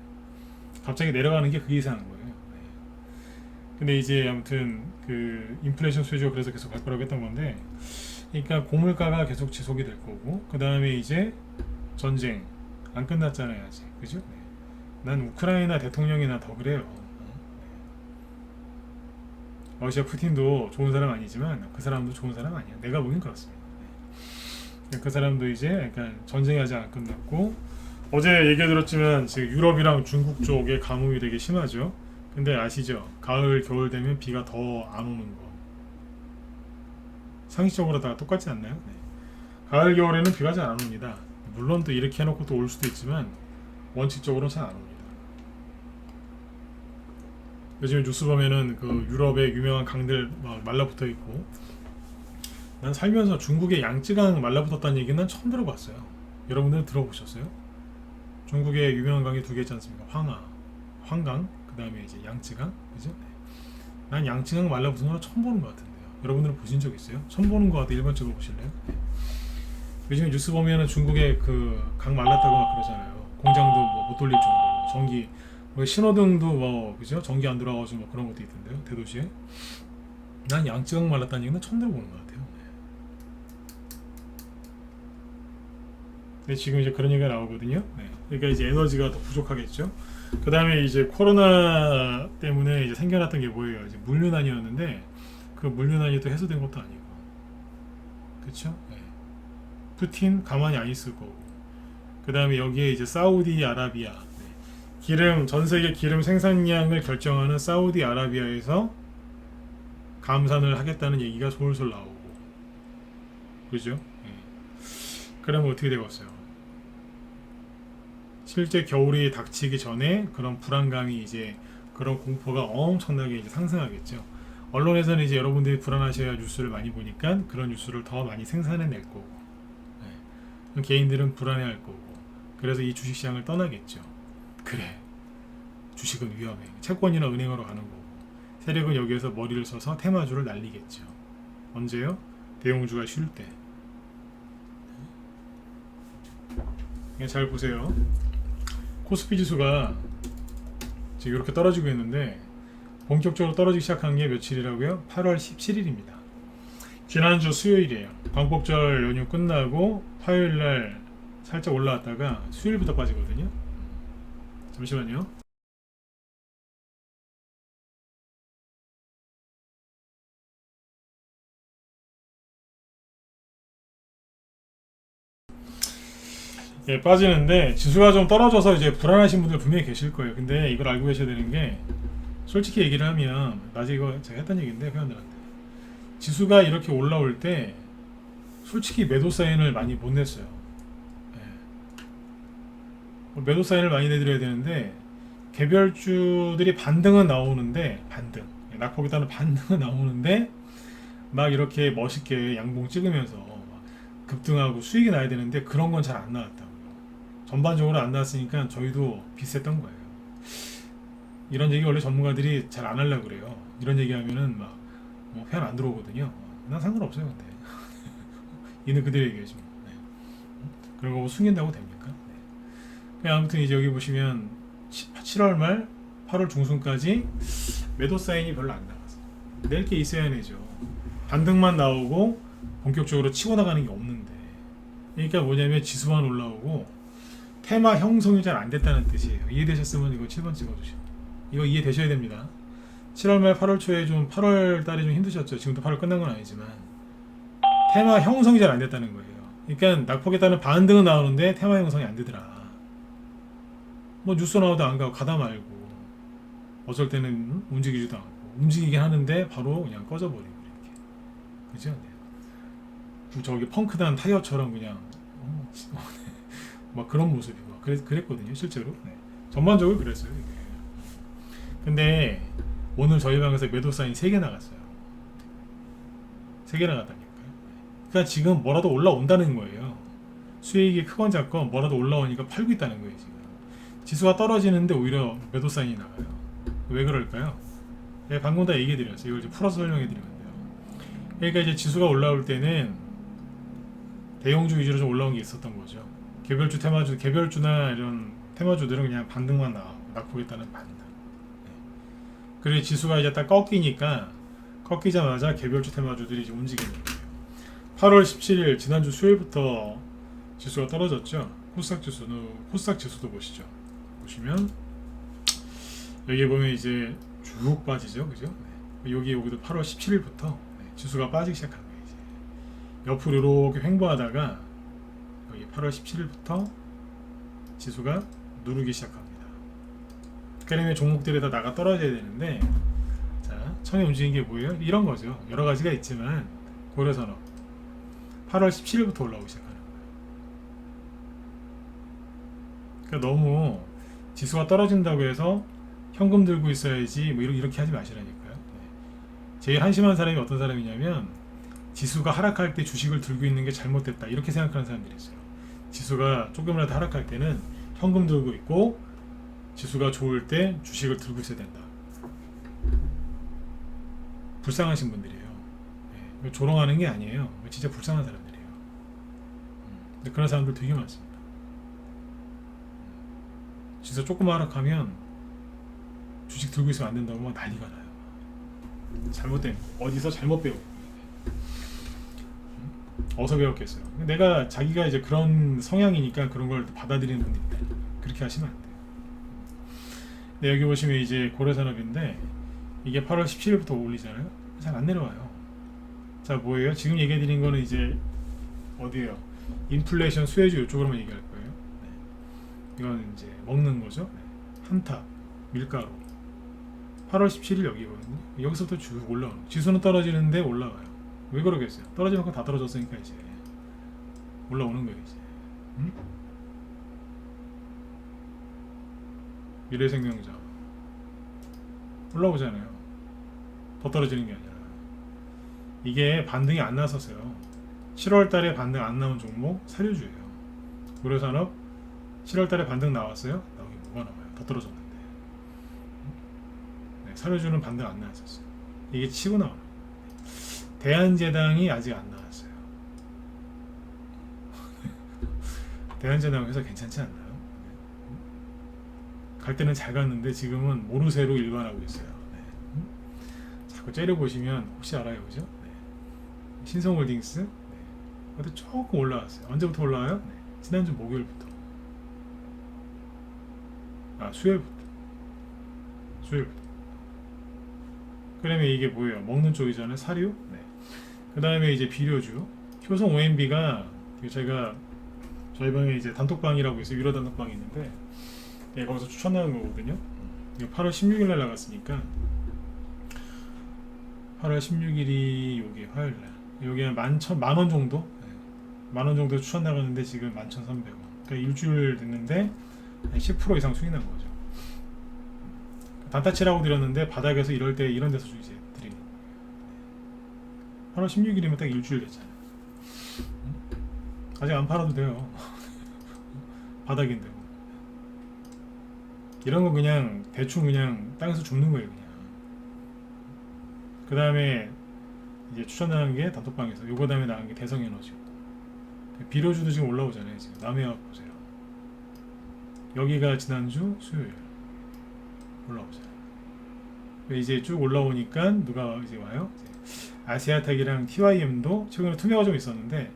갑자기 내려가는 게 그게 이상한 거예요. 네. 근데 이제 아무튼 그 인플레이션 수혜주가 그래서 계속 갈 거라고 했던 건데, 그러니까 고물가가 계속 지속이 될 거고, 그 다음에 이제 전쟁 안 끝났잖아요 아직, 그죠? 네. 난 우크라이나 대통령이나 더 그래요. 러시아 푸틴도 좋은 사람 아니지만 그 사람도 좋은 사람 아니야. 내가 보긴 그렇습니다. 그 사람도 이제 약간 전쟁이 아직 안 끝났고, 어제 얘기 들었지만 지금 유럽이랑 중국 쪽에 가뭄이 되게 심하죠. 근데 아시죠? 가을 겨울 되면 비가 더 안 오는 거. 상식적으로 다 똑같지 않나요? 네. 가을 겨울에는 비가 잘 안 옵니다. 물론 또 이렇게 해놓고 또 올 수도 있지만 원칙적으로는 잘 안 옵니다. 요즘 뉴스 보면은 그 유럽의 유명한 강들 막 말라붙어 있고, 난 살면서 중국의 양쯔강 말라붙었다는 얘기는 난 처음 들어봤어요. 여러분들은 들어보셨어요? 중국의 유명한 강이 두 개 있지 않습니까? 황강, 그 다음에 이제 양쯔강, 그죠? 난 양쯔강 말라붙은 건 처음 보는 것 같은데요. 여러분들은 보신 적 있어요? 처음 보는 것 같아. 1번 찍어보실래요? 요즘에 뉴스 보면은 중국의 그 강 말랐다고 막 그러잖아요. 공장도 뭐 못 돌릴 정도로, 전기, 뭐 신호등도 뭐 그죠? 전기 안 들어가가지고 뭐 그런 것도 있던데요. 대도시에. 난 양쯔강 말랐다는 얘기는 처음 들어보는 것 같아요. 근데 지금 이제 그런 얘기가 나오거든요. 네. 그러니까 이제 에너지가 더 부족하겠죠. 그 다음에 이제 코로나 때문에 이제 생겨났던 게 뭐예요? 이제 물류난이었는데, 그 물류난이 또 해소된 것도 아니고, 그렇죠? 네. 푸틴 가만히 안 있을 거고, 그 다음에 여기에 이제 사우디아라비아, 네. 기름, 전 세계 기름 생산량을 결정하는 사우디아라비아에서 감산을 하겠다는 얘기가 솔솔 나오고, 그죠? 네. 그러면 어떻게 되겠어요? 실제 겨울이 닥치기 전에 그런 불안감이, 이제 그런 공포가 엄청나게 이제 상승하겠죠. 언론에서는 이제 여러분들이 불안하셔야 뉴스를 많이 보니까 그런 뉴스를 더 많이 생산해낼 거고, 네. 개인들은 불안해할 거고, 그래서 이 주식시장을 떠나겠죠. 그래, 주식은 위험해. 채권이나 은행으로 가는 거고, 세력은 여기에서 머리를 써서 테마주를 날리겠죠. 언제요? 대형주가 쉴 때. 잘 보세요. 코스피 지수가 지금 이렇게 떨어지고 있는데, 본격적으로 떨어지기 시작한 게 며칠이라고요? 8월 17일입니다. 지난주 수요일이에요. 광복절 연휴 끝나고 화요일날 살짝 올라왔다가 수요일부터 빠지거든요. 잠시만요. 예, 빠지는데 지수가 좀 떨어져서 이제 불안하신 분들 분명히 계실 거예요. 근데 이걸 알고 계셔야 되는 게, 솔직히 얘기를 하면, 낮에 이거 제가 했던 얘기인데 회원들한테, 지수가 이렇게 올라올 때 솔직히 매도 사인을 많이 못 냈어요. 예. 매도 사인을 많이 내드려야 되는데, 개별주들이 반등은 나오는데, 반등, 낙폭에 따른 반등은 나오는데, 막 이렇게 멋있게 양봉 찍으면서 막 급등하고 수익이 나야 되는데 그런 건 잘 안 나왔다고요. 전반적으로 안 나왔으니까 저희도 비슷했던 거예요. 이런 얘기 원래 전문가들이 잘 안 하려고 그래요. 이런 얘기 하면은 막 회원 안 들어오거든요. 난 상관없어요. 근데 이는 그대로 얘기하지 뭐. 네. 그런 거 숨긴다고 됩니까? 네. 아무튼 이제 여기 보시면 7월 말 8월 중순까지 매도 사인이 별로 안 나왔어요. 낼 게 있어야 내죠. 반등만 나오고 본격적으로 치고 나가는 게 없는데, 그러니까 뭐냐면 지수만 올라오고 테마 형성이 잘 안 됐다는 뜻이에요. 이해되셨으면 이거 7번 찍어주시고, 이거 이해되셔야 됩니다. 7월 말 8월 초에 좀, 8월 달에 좀 힘드셨죠. 지금도 8월 끝난 건 아니지만 테마 형성이 잘 안 됐다는 거예요. 그러니까 낙폭에 따른 반등은 나오는데 테마 형성이 안 되더라. 뭐 뉴스 나오도 안 가고 가다 말고, 어쩔 때는 움직이지도 않고, 움직이긴 하는데 바로 그냥 꺼져버리고 이렇게, 그죠? 네. 저기 펑크난 타이어처럼 그냥 막 그런 모습이고 그랬거든요 실제로. 네. 전반적으로 그랬어요. 이게. 근데 오늘 저희 방에서 매도 사인 3개 나갔어요. 3개 나갔다니까요. 그러니까 지금 뭐라도 올라온다는 거예요. 수익이 크건 작건 뭐라도 올라오니까 팔고 있다는 거예요. 지금 지수가 떨어지는데 오히려 매도 사인이 나가요. 왜 그럴까요? 네, 방금 다 얘기해 드렸어요. 이걸 이제 풀어서 설명해 드리면 돼요. 그러니까 이제 지수가 올라올 때는 대형주 위주로 좀 올라온 게 있었던 거죠. 개별주 테마주, 개별주나 이런 테마주들은 그냥 반등만 나오고, 낙폭에 따른 반등. 그리고 지수가 이제 딱 꺾이자마자 개별주 테마주들이 이제 움직이는 거예요. 8월 17일 지난주 수요일부터 지수가 떨어졌죠. 코스닥 지수도 보시죠. 보시면 여기 보면 이제 쭉 빠지죠, 그죠? 네. 여기도 8월 17일부터 지수가 빠지기 시작한 거예요. 이제 옆으로 이렇게 횡보하다가 여기 8월 17일부터 지수가 누르기 시작합니다. 그러면 종목들이 다 나가 떨어져야 되는데, 자, 처음에 움직인 게 뭐예요? 이런 거죠. 여러 가지가 있지만 고려산업 8월 17일부터 올라오기 시작하는 거예요. 그러니까 너무 지수가 떨어진다고 해서 현금 들고 있어야지 뭐 이렇게 하지 마시라니까요. 제일 한심한 사람이 어떤 사람이냐면 지수가 하락할 때 주식을 들고 있는 게 잘못됐다 이렇게 생각하는 사람들이 있어요. 지수가 조금이라도 하락할 때는 현금 들고 있고 지수가 좋을 때 주식을 들고 있어야 된다. 불쌍하신 분들이에요. 조롱하는 게 아니에요. 진짜 불쌍한 사람들이에요. 근데 그런 사람들 되게 많습니다. 지수 조금 하락하면 주식 들고 있으면 안 된다고 막 난리가 나요. 잘못된 어디서 잘못 배우고 어디서 배웠겠어요. 내가 자기가 이제 그런 성향이니까 그런 걸 받아들이는 분들이 있다. 그렇게 하시면 안 돼요. 네, 여기 보시면 이제 고려산업인데 이게 8월 17일부터 올리잖아요. 잘 안 내려와요. 자, 뭐예요? 지금 얘기해 드린 거는 이제 어디예요? 인플레이션 수혜주 이쪽으로만 얘기할 거예요. 네. 이건 이제 먹는 거죠. 네. 한탑, 밀가루. 8월 17일 여기거든요. 여기서부터 쭉 올라오는. 지수는 떨어지는데 올라와요. 왜 그러겠어요? 떨어지는 건 다 떨어졌으니까 이제 올라오는 거예요. 이제. 미래생명자 올라오잖아요. 더 떨어지는 게 아니라 이게 반등이 안 나서서요. 7월달에 반등 안 나온 종목 사료주예요. 고려산업 7월달에 반등 나왔어요. 나오기 뭐가 나와요? 더 떨어졌는데. 네, 사료주는 반등 안 나왔었어요. 이게 치고 나오는 거예요. 대한제당이 아직 안 나왔어요. 대한제당 회사 괜찮지 않나요? 갈 때는 잘 갔는데 지금은 모르쇠로 일관하고 있어요. 네. 자꾸 째려보시면 혹시 알아요, 그죠? 네. 신성홀딩스 네. 근데 조금 올라왔어요. 언제부터 올라와요? 네. 지난주 목요일부터. 수요일부터. 그러면 이게 뭐예요? 먹는 쪽이잖아요. 사료. 네. 그 다음에 이제 비료주. 효성 OMB가 제가 저희 방에 이제 단톡방이라고 있어요. 유료 단톡방이 있는데. 네, 거기서 추천하는 거거든요. 이거 8월 16일 날 나갔으니까 8월 16일이 요게 화요일 날. 요게 만원 정도? 네. 만원 정도 추천 나가는데 지금 11,300원. 그러니까 일주일 됐는데 10% 이상 수익 난 거죠. 단타치라고 드렸는데 바닥에서 이럴 때 이런 데서 이제 드리는 거예요. 8월 16일이면 딱 일주일 됐잖아요. 아직 안 팔아도 돼요. 바닥인데. 이런 거 그냥 대충 그냥 땅에서 줍는 거예요. 그냥. 그 다음에 이제 추천하는 게 단톡방에서 요거 다음에 나온 게 대성에너지. 비료주도 지금 올라오잖아요. 지금 남해화학 보세요. 여기가 지난주 수요일 올라오잖아요. 이제 쭉 올라오니까 누가 이제 와요? 아시아텍이랑 TYM도 최근에 투매가 좀 있었는데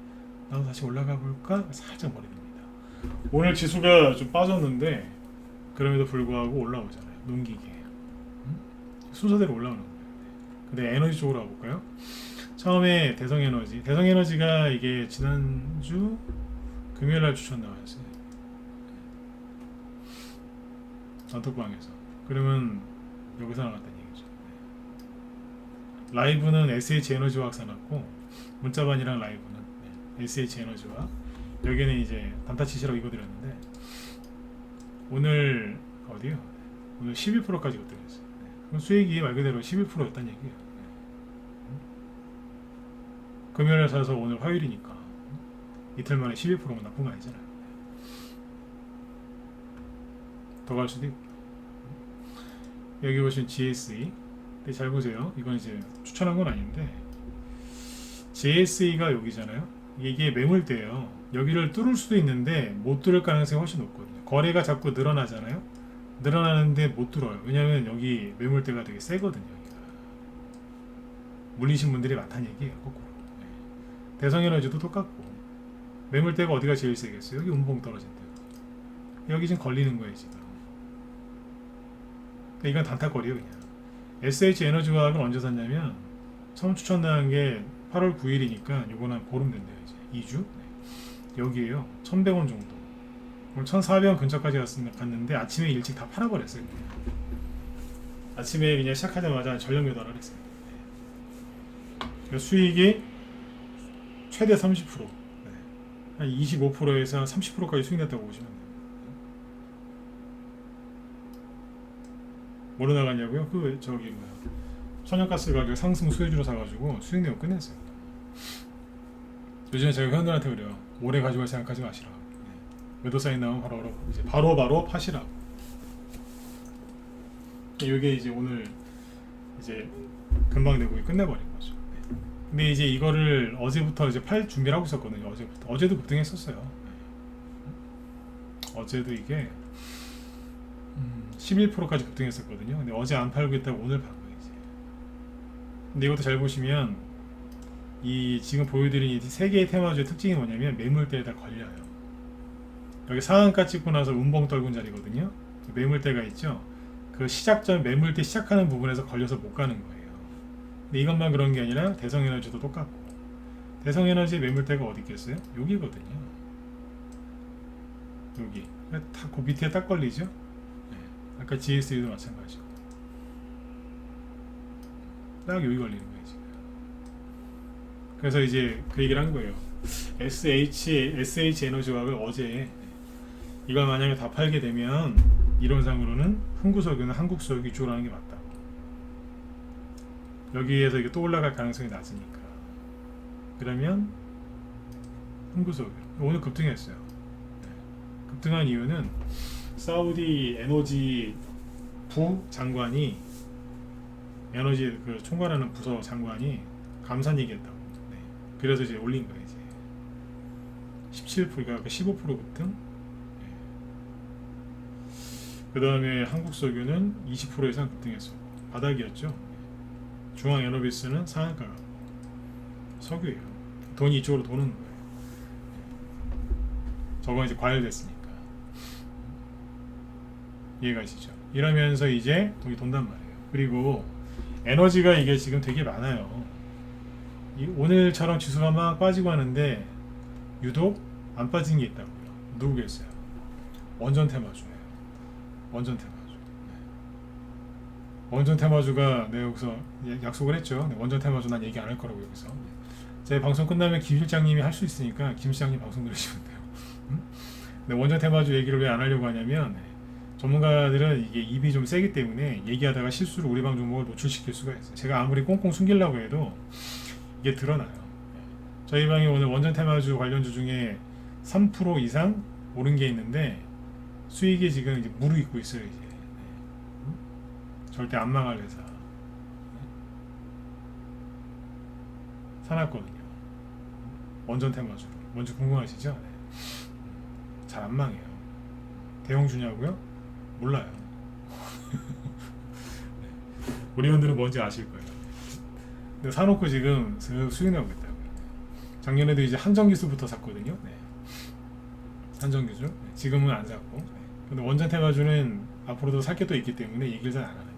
나도 다시 올라가 볼까 살짝 머리 듭니다. 오늘 지수가 좀 빠졌는데 그럼에도 불구하고 올라오잖아요. 눈기계. 순서대로 올라오는 거예요. 근데 에너지 쪽으로 가볼까요? 처음에 대성에너지. 대성에너지가 이게 지난주 금요일날 추천 나왔어요. 단톡방에서. 그러면 여기서 나갔다는 얘기죠. 라이브는 SH에너지화학 사놨고 문자반이랑 라이브는 SH에너지화학. 여기는 이제 단타치시라고 이거 드렸는데 오늘 어디요? 오늘 11%까지 걷어냈어요. 그럼 수익이 말 그대로 11%였다는 얘기예요. 금요일에 사서 오늘 화요일이니까 이틀 만에 11%면 나쁜 거 아니잖아요. 더 갈 수도 있고. 여기 보시면 GSE. 근데 잘 보세요. 이건 이제 추천한 건 아닌데 GSE가 여기잖아요. 이게 매물대예요. 여기를 뚫을 수도 있는데 못 뚫을 가능성이 훨씬 높거든요. 거래가 자꾸 늘어나잖아요. 늘어나는데 못 들어요. 왜냐면 여기 매물대가 되게 세거든요. 여기가. 물리신 분들이 많다는 얘기예요. 거꾸로. 네. 대성에너지도 똑같고 매물대가 어디가 제일 세겠어요? 여기 운봉 떨어진 데. 여기 지금 걸리는 거예요 지금. 그러니까 이건 단타거리예요 그냥. SH에너지화학은 언제 샀냐면 처음 추천당한 게 8월 9일이니까 요거는 보름 된대요 이제 2주. 네. 여기에요 1100원 정도. 오늘 1400원 근처까지 갔는데 아침에 일찍 다 팔아버렸어요 그냥. 아침에 그냥 시작하자마자 전력 매도를 했어요. 네. 수익이 최대 30%. 네. 한 25%에서 30%까지 수익 냈다고 보시면 돼요. 뭐로 나갔냐고요? 그 저기 뭐야 천연가스 가격 상승 수혜주로 사가지고 수익 내고 끝냈어요. 요즘에 제가 회원들한테 그래요. 오래 가지고 생각하지 마시라. 네. 매도 사인 나오면 바로 파시라. 이게 이제 오늘 이제 금방 내고 끝내버린 거죠. 네. 근데 이제 이거를 어제부터 이제 팔 준비를 하고 있었거든요. 어제도 급등했었어요. 네. 어제도 이게 11%까지 급등했었거든요. 근데 어제 안 팔고 있다가 오늘 판 거예요 이제. 근데 이것도 잘 보시면 이 지금 보여드린 이 세 개의 테마주의 특징이 뭐냐면 매물대에다 걸려요. 여기 상한가 찍고 나서 운봉 떨군 자리거든요. 매물대가 있죠. 그 시작점 매물대 시작하는 부분에서 걸려서 못 가는 거예요. 근데 이것만 그런 게 아니라 대성에너지도 똑같고 대성에너지의 매물대가 어디 있겠어요? 여기거든요. 여기 그 밑에 딱 걸리죠. 아까 GSE도 마찬가지고 딱 여기 걸리는 거예요 지금. 그래서 이제 그 얘기를 한 거예요. SH 에너지화학을 어제 이걸 만약에 다 팔게 되면 이론상으로는 흥구석유나 한국석유 이쪽으로 하는 게 맞다고. 여기에서 이게 또 올라갈 가능성이 낮으니까. 그러면 흥구석유 오늘 급등했어요. 급등한 이유는 사우디 에너지 부 장관이 에너지 그 총괄하는 부서 장관이 감산 얘기했다고. 네. 그래서 이제 올린 거예요 이제 17%가 15% 급등. 네. 그 다음에 한국석유는 20% 이상 급등했어. 바닥이었죠. 네. 중앙에너비스는 상한가가 석유예요. 돈이 이쪽으로 도는 거예요. 네. 저거 이제 과열됐으니까. 이해가시죠? 이러면서 이제 돈이 돈단 말이에요. 그리고 에너지가 이게 지금 되게 많아요. 오늘처럼 지수가 막 빠지고 하는데 유독 안 빠진 게 있다고요. 누구겠어요? 원전 테마주예요. 원전 테마주. 네. 원전 테마주가 내가 여기서 약속을 했죠. 네, 원전 테마주 난 얘기 안 할 거라고 여기서. 제 방송 끝나면 김 실장님이 할 수 있으니까 김 실장님 방송 들으시면 돼요. 근데 원전 테마주 얘기를 왜 안 하려고 하냐면 전문가들은 이게 입이 좀 세기 때문에 얘기하다가 실수로 우리 방 종목을 노출시킬 수가 있어요. 제가 아무리 꽁꽁 숨기려고 해도 이게 드러나요. 저희 방에 오늘 원전 테마주 관련주 중에 3% 이상 오른 게 있는데 수익이 지금 이제 무르익고 있어요. 이제 절대 안 망할 회사 사놨거든요. 원전 테마주 뭔지 궁금하시죠? 네. 잘 안 망해요. 대형 주냐고요? 몰라요. 우리 회원들은 뭔지 아실 거예요. 근데 사놓고 지금 수익 나고 있다고요. 작년에도 이제 한정기수부터 샀거든요. 네. 한정기수. 네. 지금은 안 샀고. 네. 근데 원전 테마주는 앞으로도 살 게 또 있기 때문에 얘기를 잘 안 하는 거예요.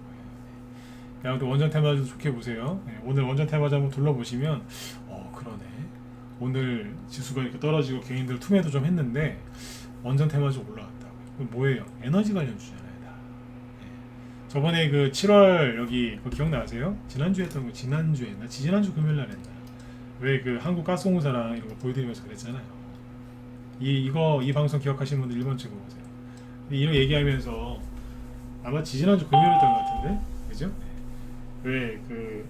네. 아무튼 원전 테마주 좋게 보세요. 네. 오늘 원전 테마주 한번 둘러보시면 그러네. 오늘 지수가 이렇게 떨어지고 개인들 투매도 좀 했는데 원전 테마주 올라왔다. 뭐예요? 에너지 관련 주잖아요. 다. 네. 저번에 그 7월 여기 그거 기억나세요? 지난주에 했던 거 지난주에 했나? 지난주 금요일 날 했나? 왜 그 한국가스공사랑 이런 거 보여드리면서 그랬잖아요. 이 방송 기억하시는 분들 1번 찍어 보세요. 이런 얘기하면서 아마 지난주 금요일이었던 것 같은데, 그죠? 네. 왜 그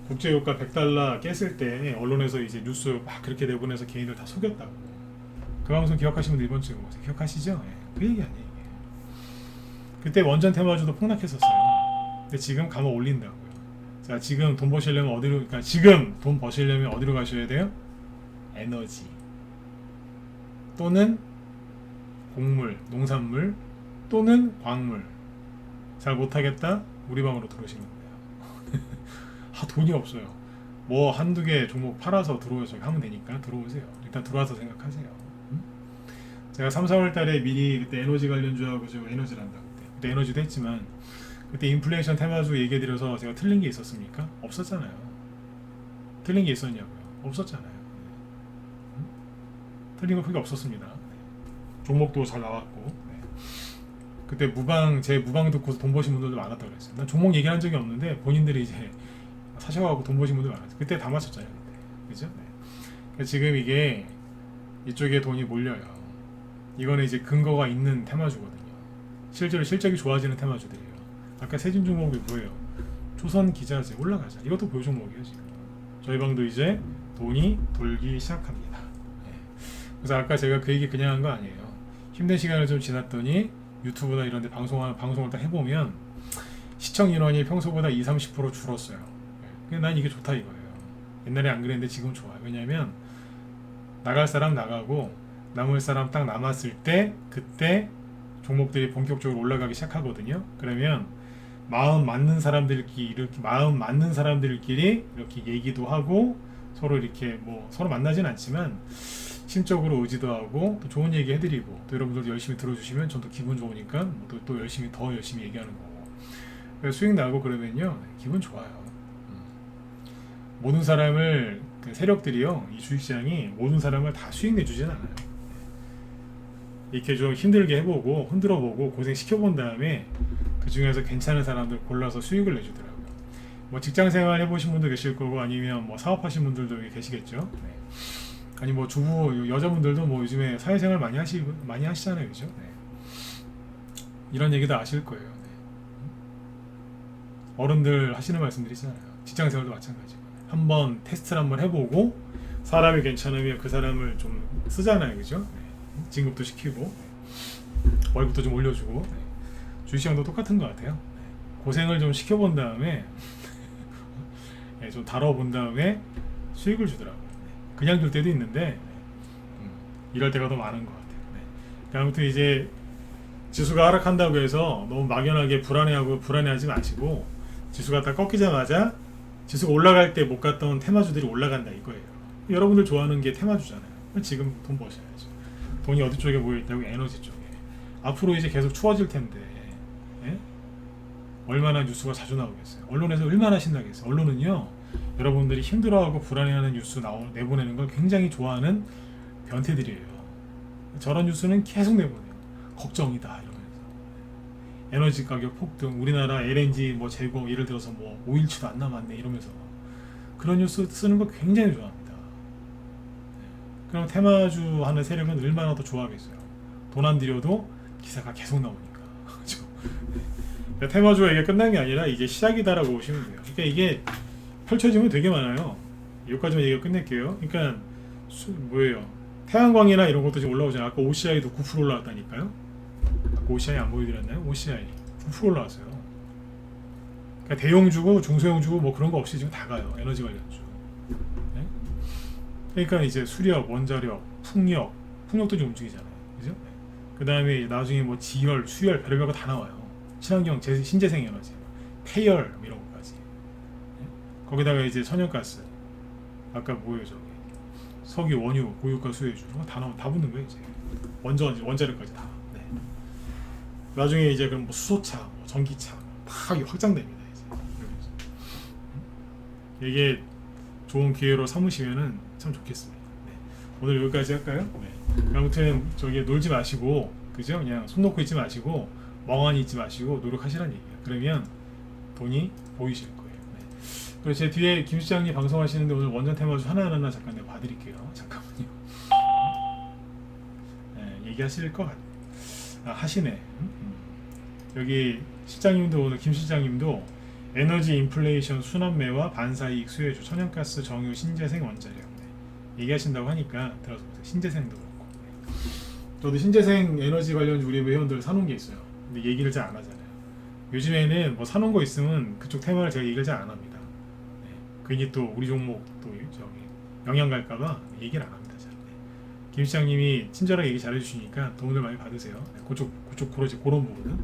국제유가 100달러 깼을 때 언론에서 이제 뉴스 막 그렇게 내보내서 개인들 다 속였다고. 그 방송 기억하시는 분들 1번 찍어 보세요. 기억하시죠? 네. 그 얘기 아니에요. 그때 원전 테마주도 폭락했었어요. 근데 지금 감아 올린다고요. 자, 지금 돈 버시려면 어디로? 그러니까 지금 돈 버시려면 어디로 가셔야 돼요? 에너지 또는 곡물, 농산물 또는 광물 잘 못하겠다? 우리 방으로 들어오시면 돼요. 돈이 없어요. 뭐 한두 개 종목 팔아서 들어오셔서 하면 되니까 들어오세요. 일단 들어와서 생각하세요. 제가 3, 4월 달에 미리 그때 에너지 관련주하고 저 에너지를 한다고 그때 에너지도 했지만 그때 인플레이션 테마주 얘기해드려서 제가 틀린 게 있었습니까? 없었잖아요. 틀린 게 있었냐고요? 없었잖아요. 틀린 거 크게 없었습니다. 종목도 잘 나왔고 그때 제 무방 듣고 돈 버신 분들도 많았다고 그랬어요. 난 종목 얘기한 적이 없는데 본인들이 이제 사셔가고 돈 버신 분들 많았어요. 그때 다 맞췄잖아요. 그죠? 그러니까 지금 이게 이쪽에 돈이 몰려요. 이거는 이제 근거가 있는 테마주거든요. 실제로 실적이 좋아지는 테마주들이에요. 아까 세진 종목이 뭐예요? 조선 기자재 올라가자. 이것도 보유 종목이에요 지금. 저희 방도 이제 돈이 돌기 시작합니다. 그래서 아까 제가 그 얘기 그냥 한 거 아니에요. 힘든 시간을 좀 지났더니 유튜브나 이런 데 방송을 딱 해보면 시청 인원이 평소보다 20-30% 줄었어요. 난 이게 좋다 이거예요. 옛날에 안 그랬는데 지금 좋아요. 왜냐면 나갈 사람 나가고 남을 사람 딱 남았을 때 그때 종목들이 본격적으로 올라가기 시작하거든요. 그러면 마음 맞는 사람들끼리 이렇게 얘기도 하고 서로 이렇게 뭐 서로 만나진 않지만 심적으로 의지도 하고 또 좋은 얘기 해드리고 또 여러분들도 열심히 들어주시면 저도 기분 좋으니까 또 열심히 더 열심히 얘기하는 거고 그래서 수익 나고 그러면요 기분 좋아요. 모든 사람을 세력들이요 이 주식시장이 모든 사람을 다 수익 내주진 않아요. 이렇게 좀 힘들게 해보고 흔들어보고 고생 시켜본 다음에 그 중에서 괜찮은 사람들 골라서 수익을 내주더라고요. 뭐 직장생활 해보신 분도 계실 거고 아니면 뭐 사업하신 분들도 계시겠죠. 아니 뭐 주부 여자분들도 뭐 요즘에 사회생활 많이 하시잖아요, 그죠? 이런 얘기도 아실 거예요. 어른들 하시는 말씀들이잖아요. 직장생활도 마찬가지고 한번 테스트를 한번 해보고 사람이 괜찮으면 그 사람을 좀 쓰잖아요, 그죠? 진급도 시키고 월급도 좀 올려주고 주식시장도 똑같은 것 같아요. 고생을 좀 시켜본 다음에 좀 다뤄본 다음에 수익을 주더라고요. 그냥 줄 때도 있는데 이럴 때가 더 많은 것 같아요. 아무튼 이제 지수가 하락한다고 해서 너무 막연하게 불안해하지 마시고 지수가 딱 꺾이자마자 지수가 올라갈 때 못 갔던 테마주들이 올라간다 이거예요. 여러분들 좋아하는 게 테마주잖아요. 지금 돈 버셔야죠. 돈이 어디 쪽에 모여있다고? 에너지 쪽에. 앞으로 이제 계속 추워질 텐데 얼마나 뉴스가 자주 나오겠어요. 언론에서 얼마나 신나겠어요. 언론은요 여러분들이 힘들어하고 불안해하는 뉴스 내보내는 걸 굉장히 좋아하는 변태들이에요. 저런 뉴스는 계속 내보내요. 걱정이다 이러면서 에너지 가격 폭등, 우리나라 LNG 뭐 재고 예를 들어서 뭐 5일치도 안 남았네 이러면서 그런 뉴스 쓰는 거 굉장히 좋아합니다. 그럼 테마주 하는 세력은 얼마나 더 좋아하겠어요. 돈 안 들여도 기사가 계속 나오니까. 그렇죠? 테마주가 이게 끝난 게 아니라 이제 시작이다라고 보시면 돼요. 그러니까 이게 펼쳐지면 되게 많아요. 여기까지만 얘기가 끝낼게요. 그러니까 뭐예요? 태양광이나 이런 것도 지금 올라오잖아요. 아까 OCI도 9% 올라왔다니까요. 아까 OCI 안 보여드렸나요? OCI 9% 올라왔어요. 그러니까 대형주고 중소형주고 뭐 그런 거 없이 지금 다 가요. 에너지 관련주. 네? 그러니까 이제 수력, 원자력, 풍력도 좀 움직이잖아요. 그죠? 그 다음에 나중에 뭐 지열, 수열, 별의별 거 다 나와요. 친환경, 신재생 에너지, 폐열 이런 것까지. 거기다가 이제 천연가스, 아까 뭐예요 저기 석유, 원유, 고유가, 수혜주 다 붙는 거예요 이제 원자력까지 다. 나중에 이제 그럼 뭐 수소차, 뭐 전기차 다 확장됩니다 이제. 이게 좋은 기회로 삼으시면은 참 좋겠습니다. 오늘 여기까지 할까요? 아무튼 저기 놀지 마시고 그죠? 그냥 손 놓고 있지 마시고 멍하니 있지 마시고 노력하시라는 얘기예요. 그러면 돈이 보이실 거예요. 그리고 제 뒤에 김 시장님 방송하시는데 오늘 원전 테마주 하나하나 잠깐 내가 봐드릴게요. 잠깐만요. 얘기하실 것 같아요. 하시네. 여기 실장님도 오늘 김 실장님도 에너지 인플레이션 순환매와 반사이익 수혜주 천연가스 정유 신재생 원자력 얘기하신다고 하니까 들어서 보세요. 신재생도 그렇고 저도 신재생 에너지 관련 우리 회원들 사놓은 게 있어요. 근데 얘기를 잘 안 하잖아요. 요즘에는 뭐 사놓은 거 있으면 그쪽 테마를 제가 얘기를 잘 안 합니다. 괜히 또 우리 종목 또 저기 영향 갈까봐 얘기를 안 합니다. 잘. 김 시장님이 친절하게 얘기 잘해주시니까 도움을 많이 받으세요. 그쪽 그런 부분은.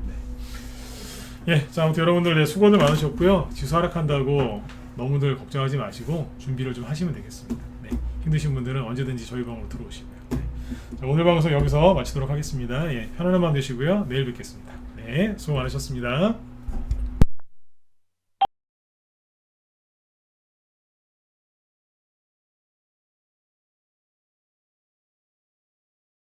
예, 자, 아무튼 여러분들 네, 수고들 많으셨고요. 지수 하락한다고 너무들 걱정하지 마시고 준비를 좀 하시면 되겠습니다. 네, 힘드신 분들은 언제든지 저희 방으로 들어오시고요. 네. 자, 오늘 방송 여기서 마치도록 하겠습니다. 예, 편안한 밤 되시고요. 내일 뵙겠습니다. 네, 수고 많으셨습니다.